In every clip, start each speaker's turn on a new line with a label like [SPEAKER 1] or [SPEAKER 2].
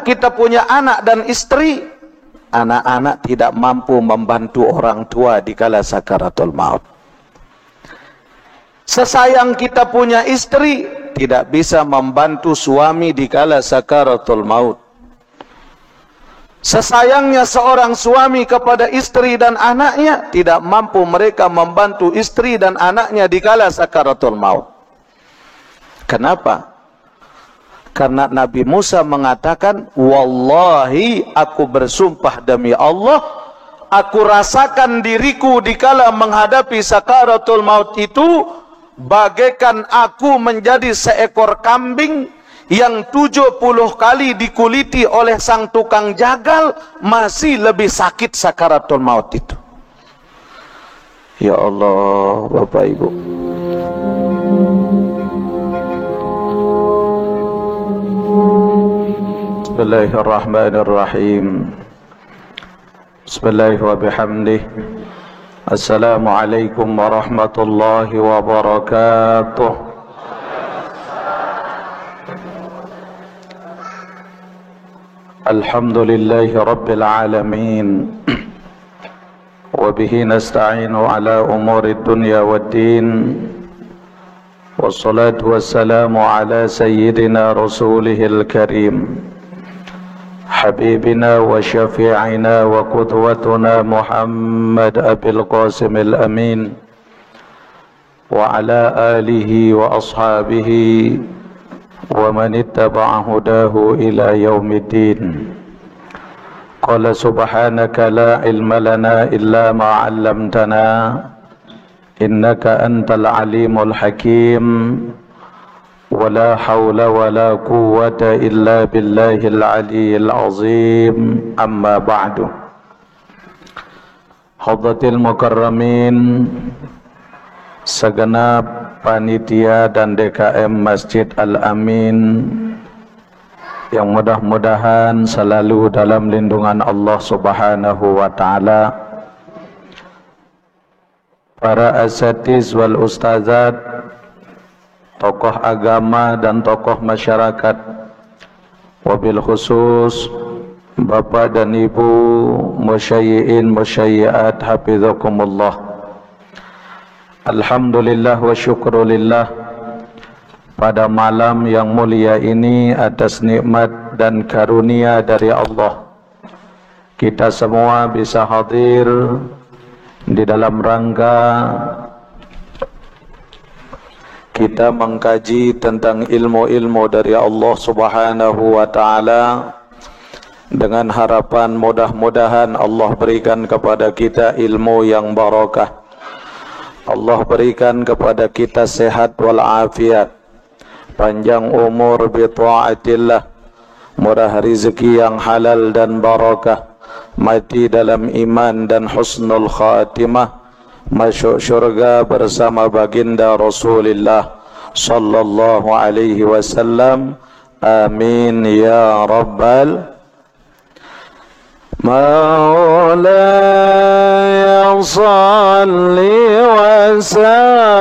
[SPEAKER 1] kita punya anak dan istri, anak-anak tidak mampu membantu orang tua di kala sakaratul maut. Sesayang kita punya istri, tidak bisa membantu suami di kala sakaratul maut. Sesayangnya seorang suami kepada istri dan anaknya, tidak mampu mereka membantu istri dan anaknya di kala sakaratul maut. Kenapa? Karena Nabi Musa mengatakan, wallahi, aku bersumpah demi Allah, aku rasakan diriku di kala menghadapi sakaratul maut itu bagaikan aku menjadi seekor kambing yang 70 kali dikuliti oleh sang tukang jagal, masih lebih sakit sakaratul maut itu. Ya Allah, Bapak Ibu. Bismillahirrahmanirrahim. Bismillahirrahmanirrahim wa bihamdih. Assalamualaikum warahmatullahi wabarakatuh. Alhamdulillahi rabbil alamin. Wa bihi nasta'inu ala umuri dunya waddin. Wassalatu wassalamu ala sayyidina rasulihil karim, habibina wa syafi'ina wa qudwatuna Muhammad Abil Qasimil Amin, wa ala alihi wa ashabihi wa man ittaba'a hudahu ila yaumiddin. Qala subhanaka la ilma lana illa ma 'allamtana innaka antal alimul hakim. ولا حول ولا قوة إلا بالله العلي العظيم. أما بعد. Hadratil Mukarramin, segenap panitia dan DKM Masjid Al-Amin yang mudah-mudahan selalu dalam lindungan Allah Subhanahu wa Ta'ala, para asatiz wal ustazat, tokoh agama dan tokoh masyarakat, wabil khusus Bapak dan Ibu musyayyi'in musyayyi'at hafizakumullah. Alhamdulillah wa syukrulillah, pada malam yang mulia ini atas nikmat dan karunia dari Allah, kita semua bisa hadir di dalam rangka kita mengkaji tentang ilmu-ilmu dari Allah Subhanahu wa Ta'ala, dengan harapan mudah-mudahan Allah berikan kepada kita ilmu yang barakah, Allah berikan kepada kita sehat walafiat, panjang umur bi ta'atillah, murah rezeki yang halal dan barakah, mati dalam iman dan husnul khatimah, masuk syurga bersama baginda Rasulullah sallallahu alaihi wasallam. Amin ya rabbal Maulaya salli wa sallim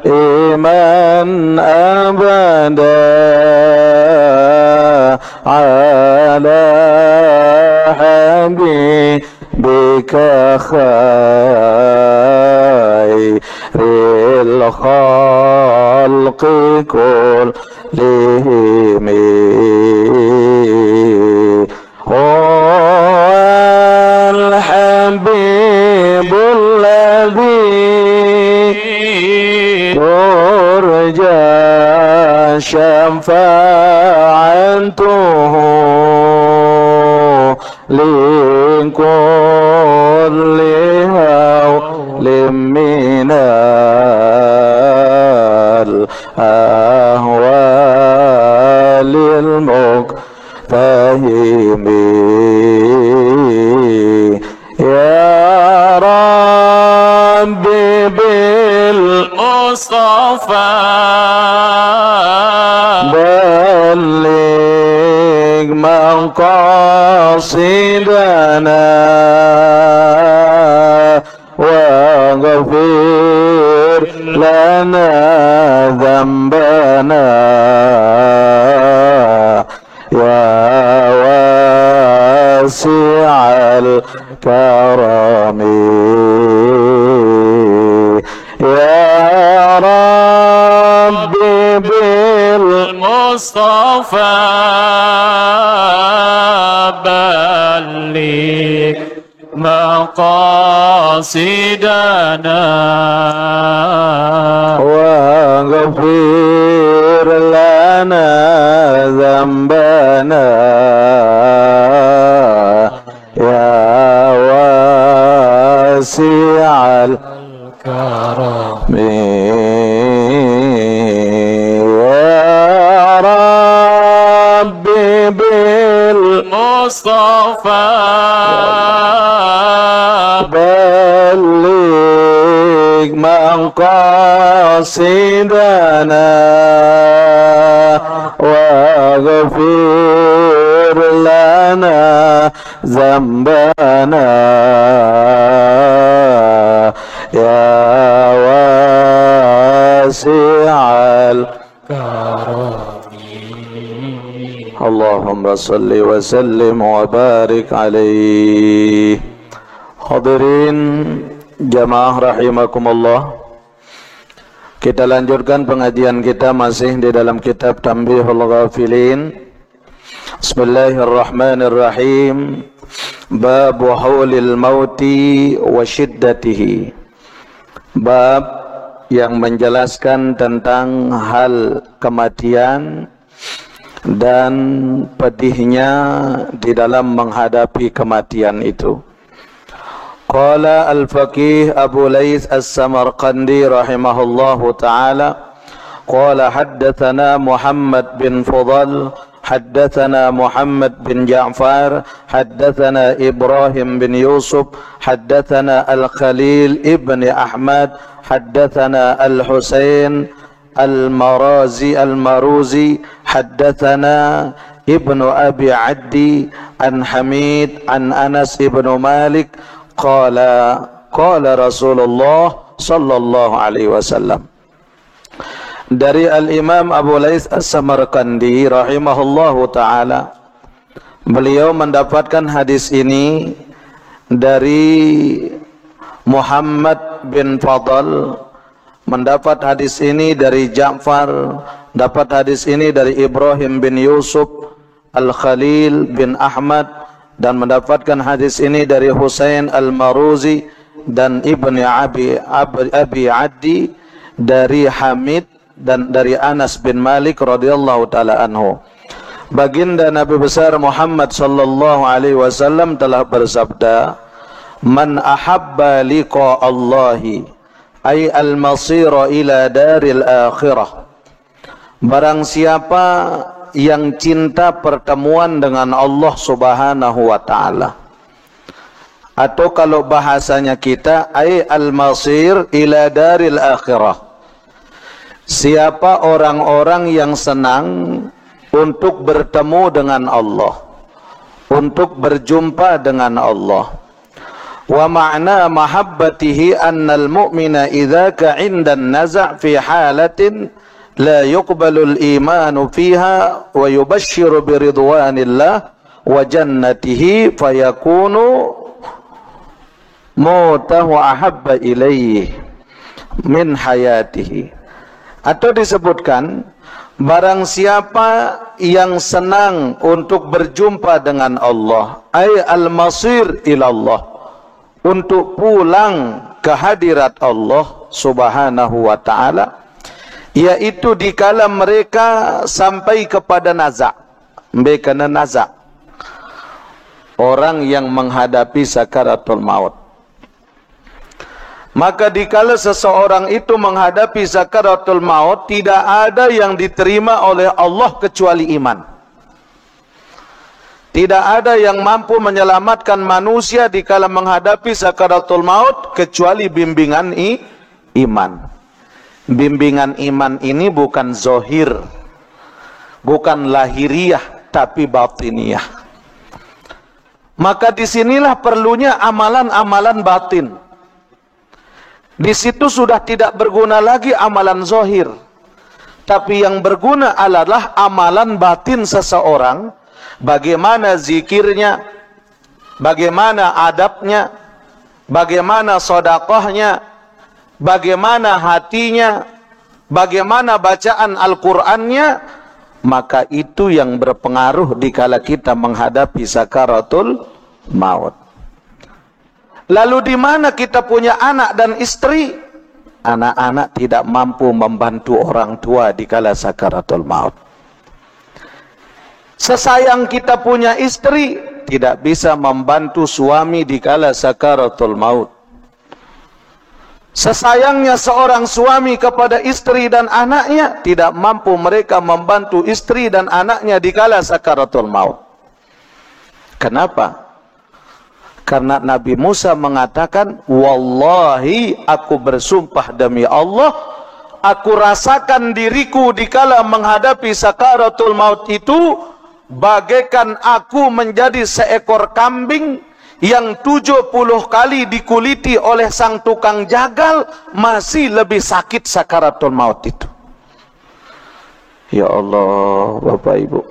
[SPEAKER 1] daiman abada ala habibika khairil khalqi kullihim. Al habibul ladzi turja syafa'atuhu likulli hawlim minal ahwalil muqtahimi. Ya Rabbi bil Mustafa balligh maqasidana waghfir lana dhanbana wasi'al karami ya Rabbi bil
[SPEAKER 2] Mustafa balik maqasidana
[SPEAKER 1] wa ghafir lana dzambana ya wasi'al karami ya Rabbi bil
[SPEAKER 2] Mustafa
[SPEAKER 1] balik maqasidana wa ghafir lana zambana ya wasi'al karami Allahumma salli wa sallim wa barik alaihi. Hadirin jamaah rahimakumullah, kita lanjutkan pengajian kita masih di dalam kitab Tanbihul Ghafilin. Bismillahirrahmanirrahim. Bab haulil mauti wa syiddatihi. Bab yang menjelaskan tentang hal kematian dan pedihnya di dalam menghadapi kematian itu. Qala al-faqih Abu Laits as-Samarqandi rahimahullahu ta'ala qala haddatsana Muhammad bin Fudal haddatsana Muhammad bin Ja'far haddatsana Ibrahim bin Yusuf haddatsana Al-Khalil ibn Ahmad haddatsana Al-Husain Al-Maruzi haddatsana Ibnu Abi Addi an Hamid an Anas ibn Malik qala Rasulullah sallallahu alaihi wasallam. Dari Al-Imam Abu Laits As-Samarqandi rahimahullahu taala, beliau mendapatkan hadis ini dari Muhammad bin Fadl, mendapat hadis ini dari Ja'far, dapat hadis ini dari Ibrahim bin Yusuf, Al-Khalil bin Ahmad, dan mendapatkan hadis ini dari Husain Al-Maruzi dan Ibnu Abi Addi dari Hamid dan dari Anas bin Malik radhiyallahu taala anhu. Baginda Nabi besar Muhammad sallallahu alaihi wasallam telah bersabda, "Man ahabba liqa Allahi ay al-masira ila daril akhirah." Barang siapa yang cinta pertemuan dengan Allah Subhanahu wa taala, atau kalau bahasanya kita ay al-masir ila daril akhirah. Siapa orang-orang yang senang untuk bertemu dengan Allah, untuk berjumpa dengan Allah. Wa ma'na mahabbatihi annal mu'mina idza ka'inda an-naza' fi halatin la yuqbalul imanu fiha wa yubashshiru biridwanillah wa jannatihi fayakunu mautahu ahabba ilaihi min hayatihi. Atau disebutkan, barang siapa yang senang untuk berjumpa dengan Allah, ay al-masir ilallah, untuk pulang ke hadirat Allah Subhanahu wa ta'ala, yaitu dikala mereka sampai kepada naza', mereka naza', orang yang menghadapi sakaratul maut. Maka dikala seseorang itu menghadapi sakaratul maut, tidak ada yang diterima oleh Allah kecuali iman. Tidak ada yang mampu menyelamatkan manusia dikala menghadapi sakaratul maut kecuali bimbingan iman. Bimbingan iman ini bukan zohir, bukan lahiriah, tapi batiniyah. Maka disinilah perlunya amalan-amalan batin. Di situ sudah tidak berguna lagi amalan zohir. Tapi yang berguna adalah amalan batin seseorang, bagaimana zikirnya, bagaimana adabnya, bagaimana sedekahnya, bagaimana hatinya, bagaimana bacaan Al-Qur'annya, maka itu yang berpengaruh dikala kita menghadapi sakaratul maut. Lalu di mana kita punya anak dan istri? Anak-anak tidak mampu membantu orang tua dikala sakaratul maut. Sesayang kita punya istri, tidak bisa membantu suami dikala sakaratul maut. Sesayangnya seorang suami kepada istri dan anaknya, tidak mampu mereka membantu istri dan anaknya dikala sakaratul maut. Kenapa? Karena Nabi Musa mengatakan, wallahi, aku bersumpah demi Allah, aku rasakan diriku dikala menghadapi sakaratul maut itu bagaikan aku menjadi seekor kambing yang 70 kali dikuliti oleh sang tukang jagal, masih lebih sakit sakaratul maut itu. Ya Allah, Bapak Ibu,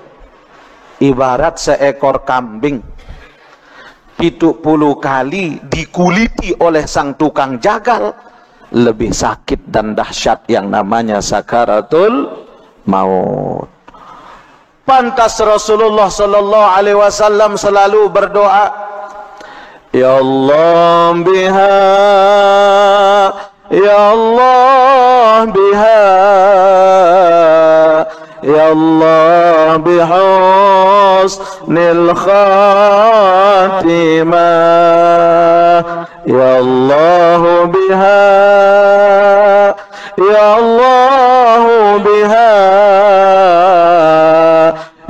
[SPEAKER 1] ibarat seekor kambing 70 kali dikuliti oleh sang tukang jagal, lebih sakit dan dahsyat yang namanya sakaratul maut. Pantas Rasulullah sallallahu alaihi wasallam selalu berdoa, ya Allah biha, ya Allah biha, ya Allah bihusnil khatimah, ya Allah biha, ya Allah biha,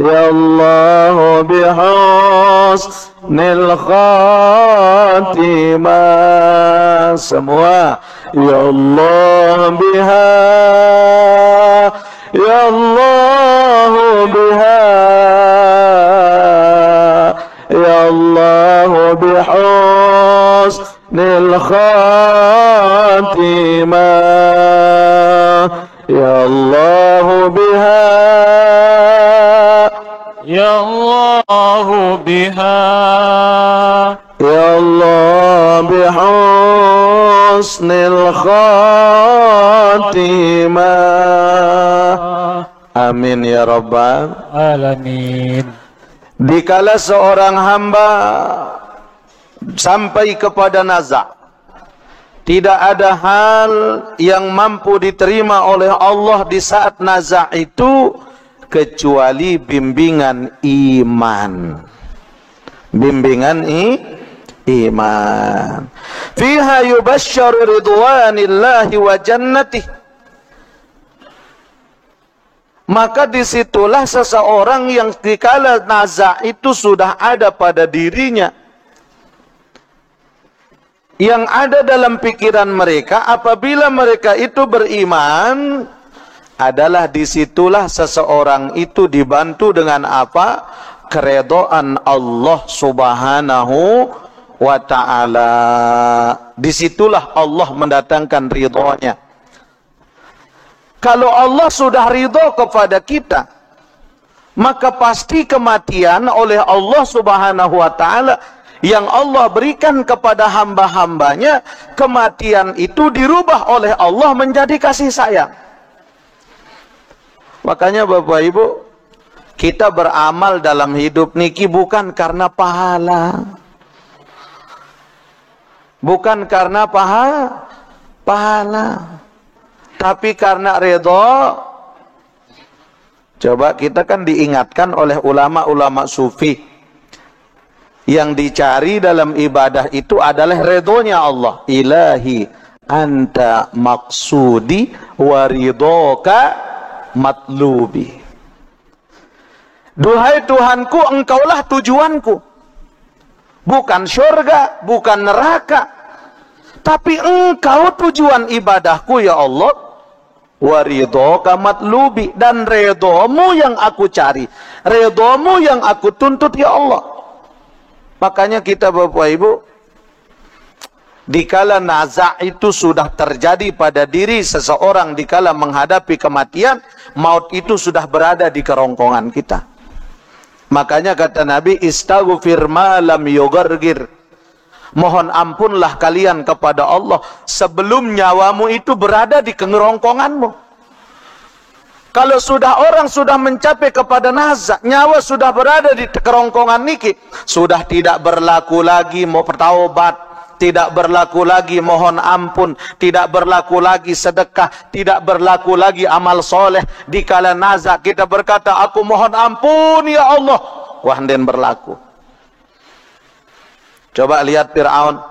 [SPEAKER 1] ya Allah bihusnil khatimah. Semua ya Allah biha, ya Allah biha, ya Allah bihusnil khatimah, ya Allah biha,
[SPEAKER 2] ya Allah biha,
[SPEAKER 1] ya Allah bihusnil khatimah. Amin ya rabbal
[SPEAKER 2] alamin.
[SPEAKER 1] Dikala seorang hamba sampai kepada naza', tidak ada hal yang mampu diterima oleh Allah di saat naza' itu kecuali bimbingan iman. Bimbingan iman. Fiha yubashsharu ridwanillahi wa jannatih. Maka disitulah seseorang yang dikala naza' itu sudah ada pada dirinya, yang ada dalam pikiran mereka apabila mereka itu beriman, adalah disitulah seseorang itu dibantu dengan apa? Keredaan Allah subhanahu wa ta'ala. Disitulah Allah mendatangkan ridhonya. Kalau Allah sudah ridho kepada kita, maka pasti kematian oleh Allah subhanahu wa ta'ala yang Allah berikan kepada hamba-hambanya, kematian itu dirubah oleh Allah menjadi kasih sayang. Makanya Bapak Ibu, kita beramal dalam hidup niki bukan karena pahala, bukan karena pahala, tapi karena ridho. Coba kita kan diingatkan oleh ulama-ulama sufi, yang dicari dalam ibadah itu adalah ridhonya Allah. Ilahi anta maksudi wa ridhoka matlubi. Duhai Tuhanku, engkaulah tujuanku, bukan syurga, bukan neraka, tapi engkau tujuan ibadahku ya Allah. Wa ridhoka matlubi, dan ridhomu yang aku cari, ridhomu yang aku tuntut ya Allah. Makanya kita Bapak Ibu, dikala naza' itu sudah terjadi pada diri seseorang, dikala menghadapi kematian, maut itu sudah berada di kerongkongan kita. Makanya kata Nabi, istaghfir ma lam yugargir. Mohon ampunlah kalian kepada Allah sebelum nyawamu itu berada di kerongkonganmu. Kalau orang sudah mencapai kepada naza', nyawa sudah berada di kerongkongan niki, sudah tidak berlaku lagi mau bertaubat, tidak berlaku lagi mohon ampun, tidak berlaku lagi sedekah, tidak berlaku lagi amal soleh. Dikala naza' kita berkata, aku mohon ampun ya Allah, wah den berlaku. Coba lihat Fir'aun,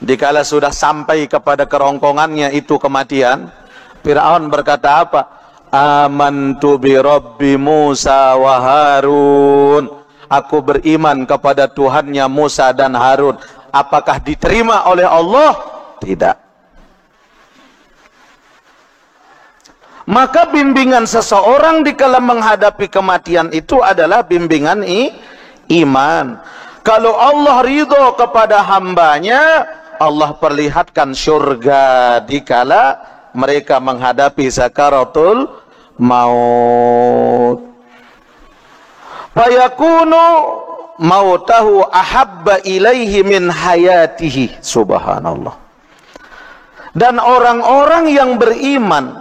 [SPEAKER 1] dikala sudah sampai kepada kerongkongannya itu kematian, Fir'aun berkata apa? Amantu bi Rabbi Musa wa Harun. Aku beriman kepada Tuhannya Musa dan Harun. Apakah diterima oleh Allah? Tidak. Maka bimbingan seseorang dikala menghadapi kematian itu adalah bimbingan iman. Kalau Allah ridho kepada hambanya, Allah perlihatkan surga dikala mereka menghadapi sakaratul maut. Fayakunu mautahu ahabba ilaihi min hayatihi. Subhanallah. Dan orang-orang yang beriman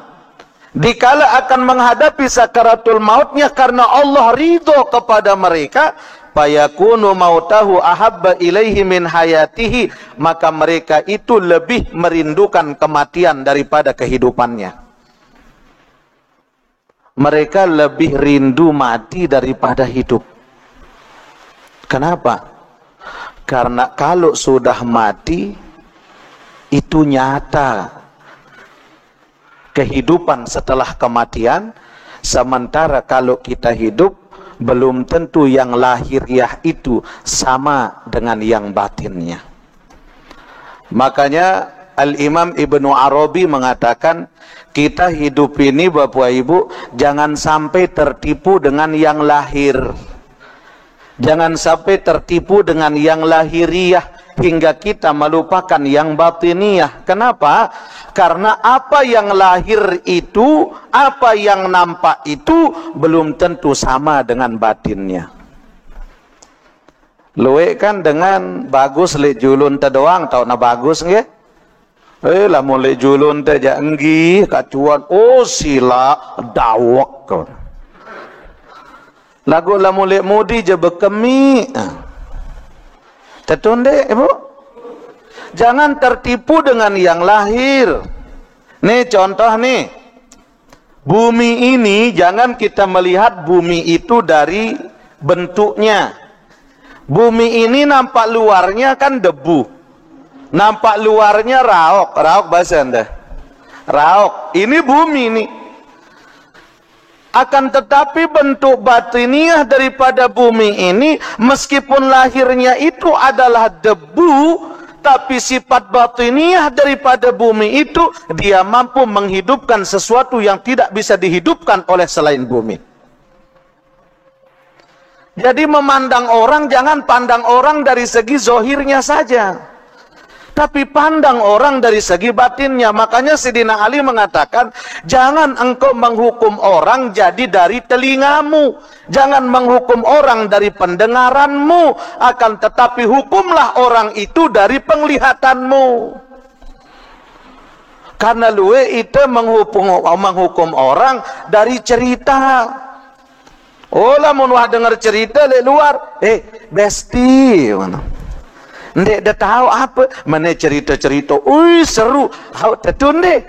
[SPEAKER 1] dikala akan menghadapi sakaratul mautnya, karena Allah ridho kepada mereka, fayakunu mautahu ahabba ilaihi min hayatihi, maka mereka itu lebih merindukan kematian daripada kehidupannya. Mereka lebih rindu mati daripada hidup. Kenapa? Karena kalau sudah mati itu nyata kehidupan setelah kematian, sementara kalau kita hidup belum tentu yang lahiriah itu sama dengan yang batinnya. Makanya Al-Imam Ibnu Arabi mengatakan, kita hidup ini Bapak Ibu jangan sampai tertipu dengan yang lahir. Jangan sampai tertipu dengan yang lahiriah hingga kita melupakan yang batiniah. Kenapa? Karena apa yang lahir itu, apa yang nampak itu belum tentu sama dengan batinnya. Luwe kan dengan bagus lek julun te doang tau na bagus nggih? Lamun lek julun te ja enggih kacuan oh sila dawak kon. Lagu lamun lek mudi je bekemi. Tetunde Ibu, jangan tertipu dengan yang lahir. Nih contoh nih, bumi ini jangan kita melihat bumi itu dari bentuknya. Bumi ini nampak luarnya kan debu, nampak luarnya raok, raok bahasa Anda, raok. Ini bumi ini. Akan tetapi bentuk batiniah daripada bumi ini, meskipun lahirnya itu adalah debu, tapi sifat batiniah daripada bumi itu, dia mampu menghidupkan sesuatu yang tidak bisa dihidupkan oleh selain bumi. Jadi memandang orang, jangan pandang orang dari segi zohirnya saja, tapi pandang orang dari segi batinnya. Makanya Sayyidina Ali mengatakan, jangan engkau menghukum orang jadi dari telingamu, jangan menghukum orang dari pendengaranmu, akan tetapi hukumlah orang itu dari penglihatanmu. Karena luwe itu menghukum orang dari cerita. Oh lah mun wah dengar cerita le luar, besti mana? Ndek dah tahu apa, mana cerita-cerita, seru, hau tetun dek.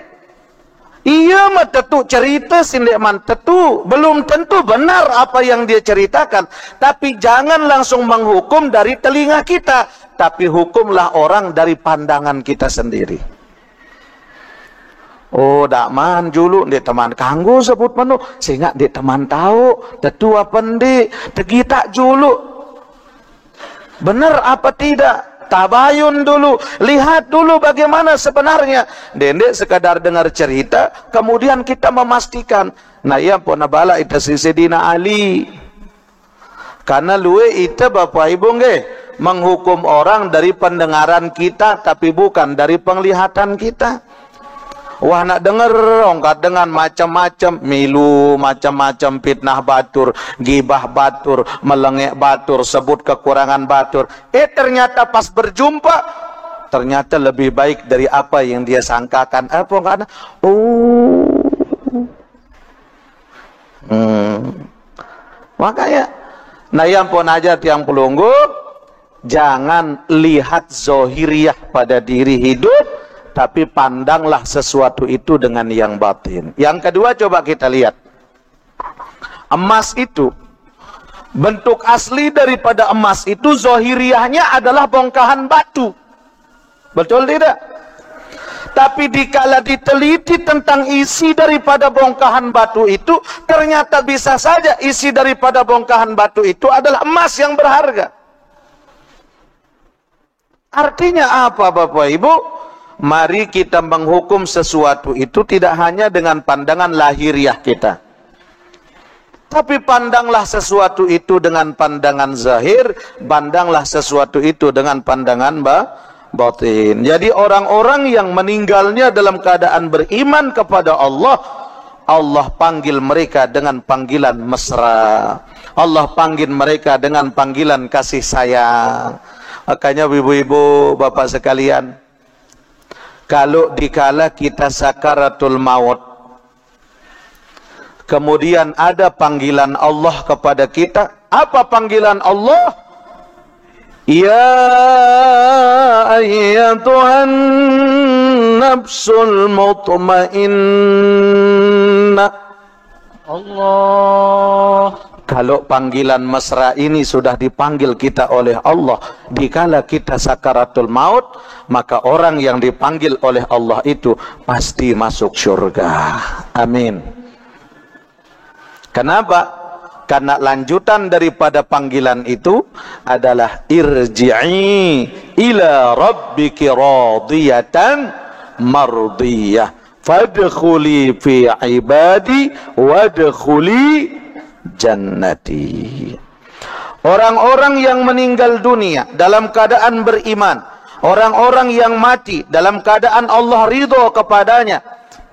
[SPEAKER 1] Iya mah tetu cerita sindek man tetu, belum tentu benar apa yang dia ceritakan. Tapi jangan langsung menghukum dari telinga kita, tapi hukumlah orang dari pandangan kita sendiri. Oh dak man julu ndek teman kanggo sebut menu, sehingga ndek teman tahu tetu apa ndek, tegi tak julu. Benar apa tidak? Tabayun dulu, lihat dulu bagaimana sebenarnya. Dendek sekadar dengar cerita, kemudian kita memastikan. Nah iya pun bala itu Sayyidina Ali. Karena luwe itu Bapak Ibu nggih, menghukum orang dari pendengaran kita, tapi bukan dari penglihatan kita. Wah, nak dengar ongkat dengan macam-macam milu, macam-macam fitnah batur, gibah batur, melengek batur, sebut kekurangan batur. Ternyata pas berjumpa, ternyata lebih baik dari apa yang dia sangkakan. Apa karena? Makanya, nah yang pun aja tiang pelunggu, jangan lihat zohiriyah pada diri hidup, tapi pandanglah sesuatu itu dengan yang batin. Yang kedua, coba kita lihat. Emas itu, bentuk asli daripada emas itu zohiriyahnya adalah bongkahan batu. Betul tidak? Tapi dikala diteliti tentang isi daripada bongkahan batu itu, ternyata bisa saja isi daripada bongkahan batu itu adalah emas yang berharga. Artinya apa, Bapak Ibu? Mari kita menghukum sesuatu itu tidak hanya dengan pandangan lahiriah kita, tapi pandanglah sesuatu itu dengan pandangan zahir, pandanglah sesuatu itu dengan pandangan batin. Jadi orang-orang yang meninggalnya dalam keadaan beriman kepada Allah, Allah panggil mereka dengan panggilan mesra. Allah panggil mereka dengan panggilan kasih sayang. Makanya ibu-ibu, bapak sekalian, kalau dikala kita sakaratul maut, kemudian ada panggilan Allah kepada kita, apa panggilan Allah? Ya ayyatuhan nafsul mutmainnah. Allah. Kalau panggilan mesra ini sudah dipanggil kita oleh Allah dikala kita sakaratul maut, maka orang yang dipanggil oleh Allah itu pasti masuk surga. Amin. Kenapa? Karena lanjutan daripada panggilan itu adalah irji'i ila rabbiki radiyatan mardiyah fadkhuli fi ibadi wadkhuli jannati. Orang-orang yang meninggal dunia dalam keadaan beriman, orang-orang yang mati dalam keadaan Allah ridho kepadanya,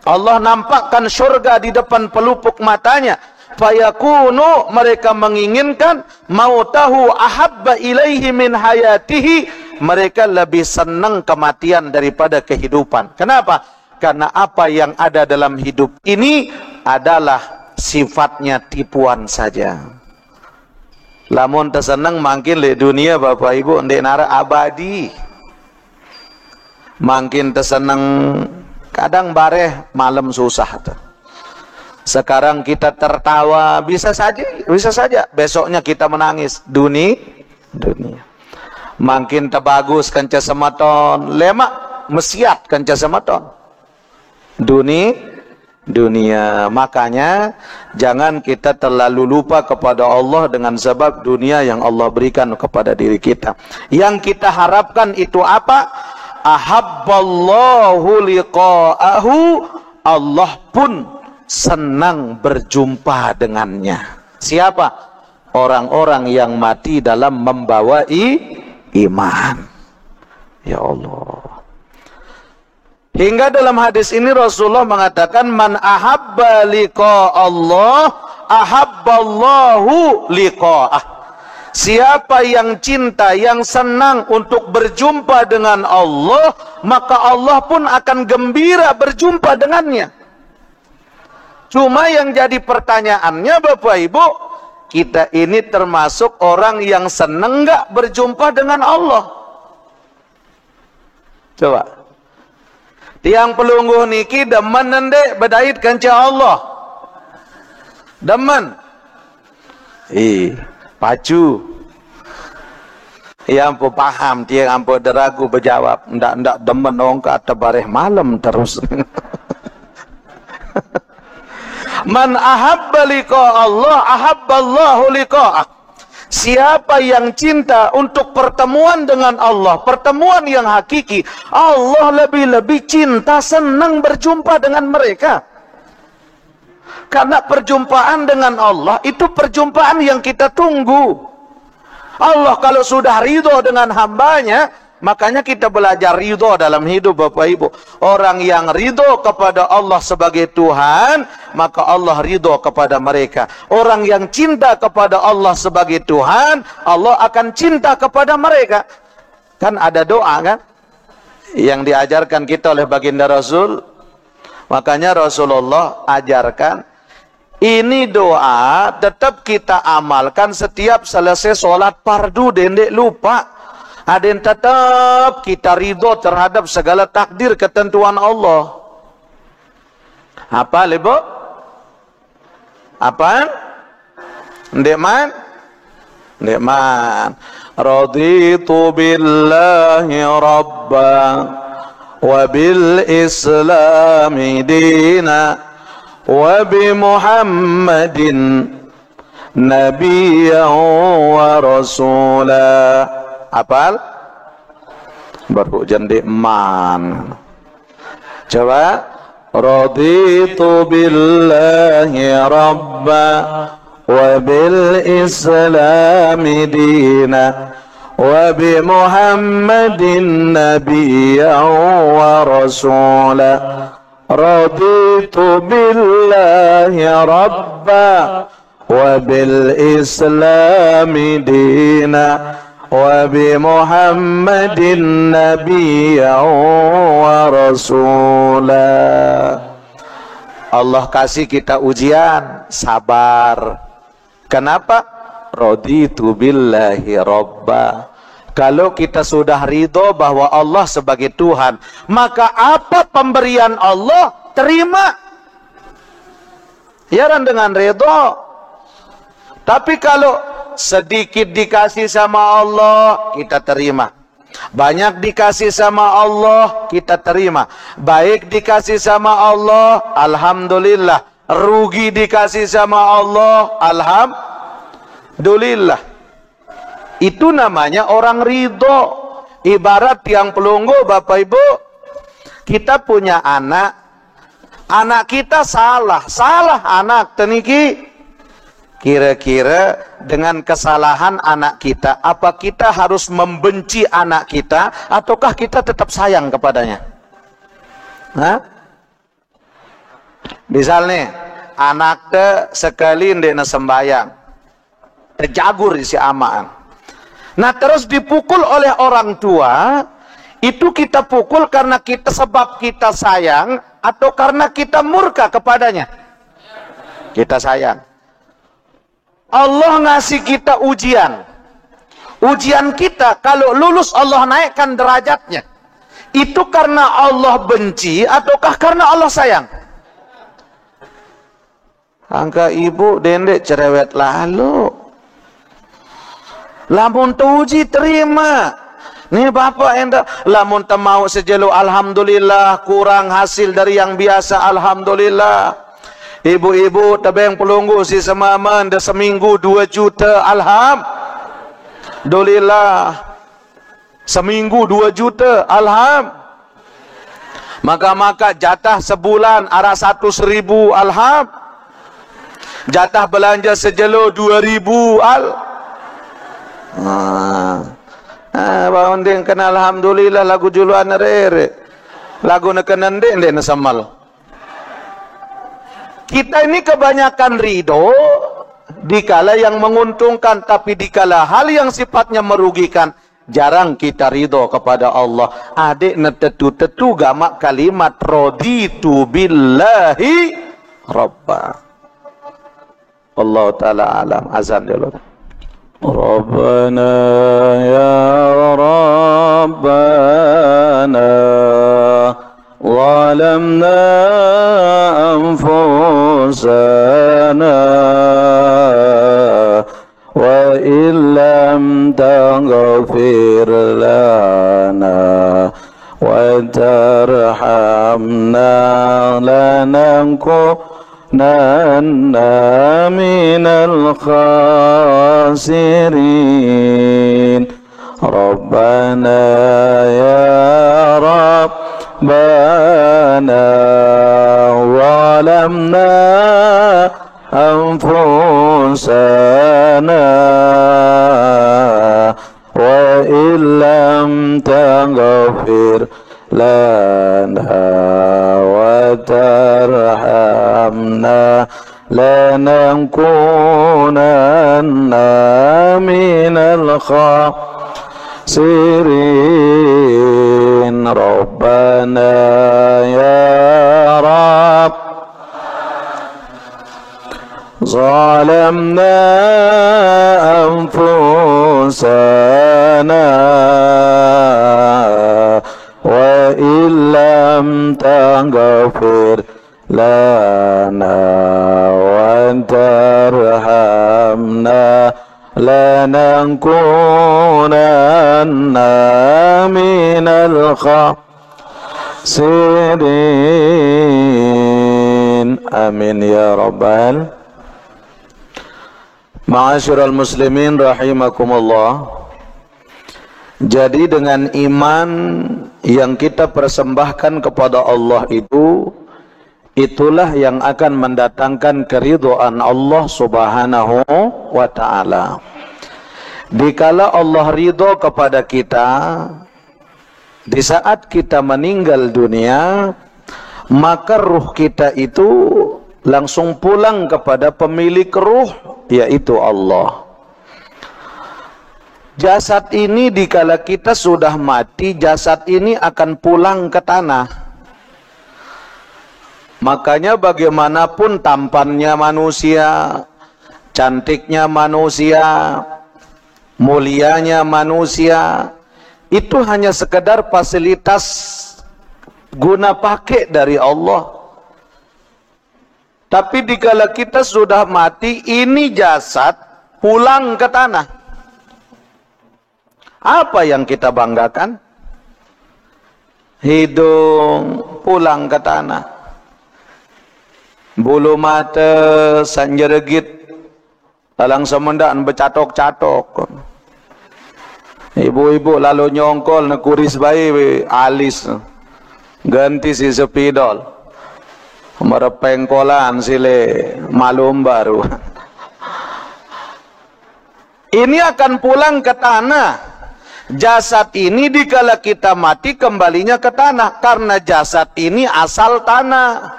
[SPEAKER 1] Allah nampakkan surga di depan pelupuk matanya, fayakunu, mereka menginginkan mautahu ahabba ilaihi min hayatihi, mereka lebih senang kematian daripada kehidupan. Kenapa? Karena apa yang ada dalam hidup ini adalah sifatnya tipuan saja. Lamun tersenang makin le dunia Bapak Ibu ndek nara abadi. Makin tersenang kadang bareh malam susah tuh. Sekarang kita tertawa, bisa saja besoknya kita menangis. Dunia. Makin terbagus kanca sematon, lemak mesiat kanca sematon. Dunia. Makanya jangan kita terlalu lupa kepada Allah dengan sebab dunia yang Allah berikan kepada diri kita. Yang kita harapkan itu apa? Ahabballahu liqa'ahu, Allah pun senang berjumpa dengannya. Siapa? Orang-orang yang mati dalam membawa iman. Ya Allah. Hingga dalam hadis ini Rasulullah mengatakan, man ahabba liqa Allah ahabballahu liqa'ah. Siapa yang cinta, yang senang untuk berjumpa dengan Allah, maka Allah pun akan gembira berjumpa dengannya. Cuma yang jadi pertanyaannya Bapak Ibu, kita ini termasuk orang yang senang enggak berjumpa dengan Allah? Coba. Tiang pelungguh niki demen nendek bedait kanca Allah. Demen. Pacu. Ya ampu paham, tiang ampu deragu berjawab. Ndak demen orang kata bareh malam terus. Man ahabba liqa Allah ahabballahu liqa'ah. Siapa yang cinta untuk pertemuan dengan Allah, pertemuan yang hakiki, Allah lebih-lebih cinta, senang berjumpa dengan mereka. Karena perjumpaan dengan Allah itu perjumpaan yang kita tunggu. Allah kalau sudah ridho dengan hambanya, makanya kita belajar ridho dalam hidup Bapak Ibu. Orang yang ridho kepada Allah sebagai Tuhan, maka Allah ridho kepada mereka. Orang yang cinta kepada Allah sebagai Tuhan, Allah akan cinta kepada mereka. Kan ada doa kan yang diajarkan kita oleh baginda Rasul. Makanya Rasulullah ajarkan, ini doa tetap kita amalkan setiap selesai sholat fardu, dendek lupa. Ada yang tetap kita ridho terhadap segala takdir ketentuan Allah. Apa Ibu? Apaan? Ndekman? Ndekman. Raditu billahi rabba wa bil islami dina wa bi muhammadin nabiyyan wa rasula. Apal? Berhujan di man. Coba. Raditu billahi rabba wa bil islami dina wa bi muhammadin nabiyyan wa rasula. Raditu billahi rabba wa bil islami dina wa bi muhammadin nabiyyan wa rasula. Allah kasih kita ujian, sabar. Kenapa? Raditu billahi rabba. Kalau kita sudah ridho bahwa Allah sebagai Tuhan, maka apa pemberian Allah, terima. Ya kan, dengan ridho. Tapi kalau sedikit dikasih sama Allah, kita terima. Banyak dikasih sama Allah, kita terima. Baik dikasih sama Allah, alhamdulillah. Rugi dikasih sama Allah, alhamdulillah. Itu namanya orang ridho. Ibarat tiang pelunggu Bapak Ibu. Kita punya anak. Anak kita salah anak teniki. Kira-kira dengan kesalahan anak kita, apa kita harus membenci anak kita, ataukah kita tetap sayang kepadanya? Hah? Misalnya, anak te sekali ndekna sembayang, terjagur isi amaan. Nah, terus dipukul oleh orang tua, itu kita pukul karena kita sebab kita sayang, atau karena kita murka kepadanya? Kita sayang. Allah ngasih kita ujian. Ujian kita, kalau lulus Allah naikkan derajatnya. Itu karena Allah benci ataukah karena Allah sayang? Angka ibu dendek cerewet lalu. Lamun tuji terima. Nih bapak endak. Lamun temau sejelu alhamdulillah, kurang hasil dari yang biasa alhamdulillah. Ibu-ibu tebeng pelunggu si semaman dah seminggu 2 juta, alhamdulillah. Seminggu 2 juta, maka jatah sebulan arah 100.000, jatah belanja sejelo 2.000, bawanding kena alhamdulillah lagu juluan rere, lagu nekenen den samal. Kita ini kebanyakan ridho dikala yang menguntungkan, tapi dikala hal yang sifatnya merugikan, jarang kita ridho kepada Allah. Adik netetu-tetu gamak kalimat raditu billahi rabba. Allah Ta'ala alam. Azan dulu. Rabbana ya Rabbana ظلمنا أنفسنا وإن لم تغفر لنا وترحمنا لنكونن من الخاسرين ربنا يا رب ربنا ظلمنا أنفسنا lam taghfir lana wa tarhamna lanakunanna minal khasirin. Rabbana ya Rabb zalamna anfusana wa illam taghfir lana wa tarhamna lanakunanna minal khasirin. Amin ya rabbal. Ma'asyiral muslimin rahimakumullah. Jadi dengan iman yang kita persembahkan kepada Allah itu, itulah yang akan mendatangkan keridhaan Allah subhanahu wa ta'ala. Dikala Allah ridho kepada kita, di saat kita meninggal dunia, maka ruh kita itu langsung pulang kepada pemilik ruh, yaitu Allah. Jasad ini dikala kita sudah mati, jasad ini akan pulang ke tanah. Makanya bagaimanapun tampannya manusia, cantiknya manusia, mulianya manusia, itu hanya sekedar fasilitas guna pakai dari Allah. Tapi dikala kita sudah mati, ini jasad pulang ke tanah. Apa yang kita banggakan? Hidung pulang ke tanah, bulu mata sanjeregit talang semendak bercatok-catok. Ibu-ibu lalu nyongkol nak kuris bayi alis ganti si sepidol. Merepengkolan sile malum baru. Ini akan pulang ke tanah. Jasad ini dikala kita mati kembalinya ke tanah, karena jasad ini asal tanah.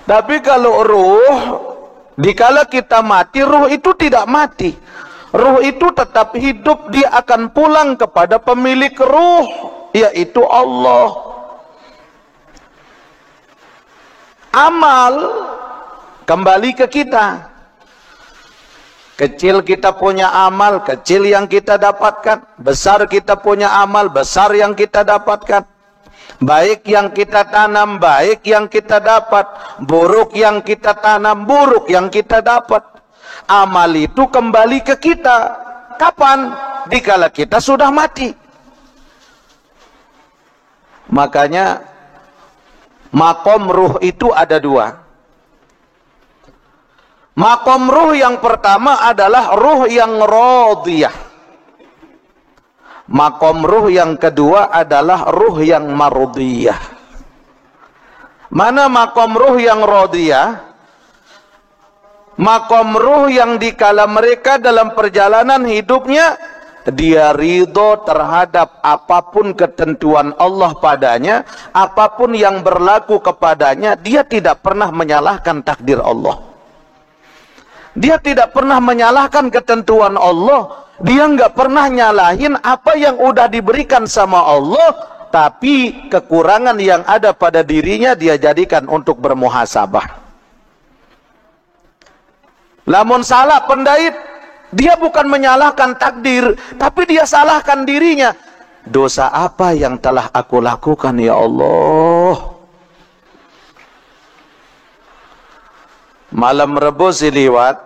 [SPEAKER 1] Tapi kalau ruh, dikala kita mati, ruh itu tidak mati. Ruh itu tetap hidup, dia akan pulang kepada pemilik ruh, yaitu Allah. Amal kembali ke kita. Kecil kita punya amal, kecil yang kita dapatkan. Besar kita punya amal, besar yang kita dapatkan. Baik yang kita tanam, baik yang kita dapat. Buruk yang kita tanam, buruk yang kita dapat. Amal itu kembali ke kita. Kapan? Dikala kita sudah mati. Makanya makom ruh itu ada dua. Makom ruh yang pertama adalah ruh yang radiyah. Makom ruh yang kedua adalah ruh yang mardiyah. Mana makom ruh yang radiyah? Makom ruh yang dikala mereka dalam perjalanan hidupnya, dia ridho terhadap apapun ketentuan Allah padanya, apapun yang berlaku kepadanya, dia tidak pernah menyalahkan takdir Allah. Dia tidak pernah menyalahkan ketentuan Allah. Dia nggak pernah nyalahin apa yang udah diberikan sama Allah, tapi kekurangan yang ada pada dirinya dia jadikan untuk bermuhasabah. Lamun salah pendait, dia bukan menyalahkan takdir, tapi dia salahkan dirinya. Dosa apa yang telah aku lakukan ya Allah? Malam Rebo siliwat,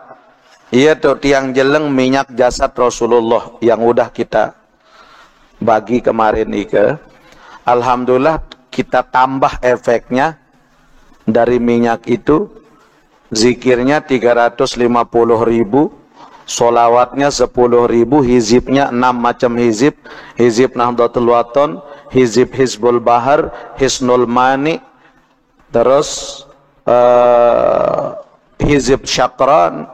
[SPEAKER 1] iya tuh tiang jeleng minyak jasad Rasulullah yang udah kita bagi kemarin ike. Alhamdulillah kita tambah efeknya dari minyak itu. Zikirnya 350.000, solawatnya 10.000, hizibnya 6 macam hizib. Hizib Nahdlatul Wathon, hizib Hizbul Bahar, Hisnul Mani, terus hizib Syakran,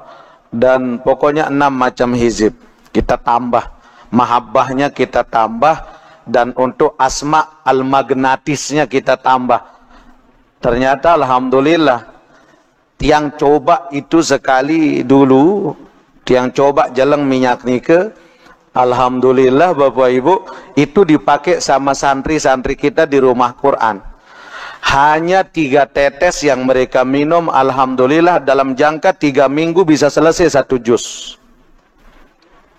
[SPEAKER 1] dan pokoknya 6 macam hizib. Kita tambah mahabbahnya kita tambah, dan untuk asma al-magnatisnya kita tambah. Ternyata alhamdulillah, tiang coba itu sekali dulu, tiang coba jeleng minyak nike, alhamdulillah Bapak Ibu, itu dipakai sama santri-santri kita di rumah Quran. Hanya 3 tetes yang mereka minum, alhamdulillah dalam jangka 3 minggu bisa selesai 1 juz.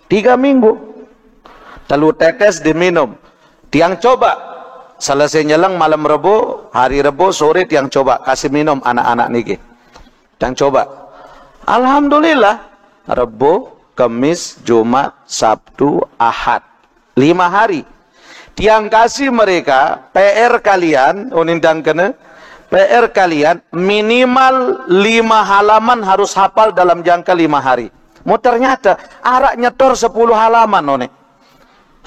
[SPEAKER 1] 3 minggu. Telu tetes diminum. Tiang coba, selesai nyelang malam Rebo, hari Rebo, sore tiang coba, kasih minum anak-anak niki. Tiang coba. Alhamdulillah, Rebo, Kamis, Jumat, Sabtu, Ahad. 5 hari. Tiang kasih mereka PR kalian, unindang kena, PR kalian minimal 5 halaman harus hafal dalam jangka 5 hari. Mau ternyata arak nyetor 10 halaman one.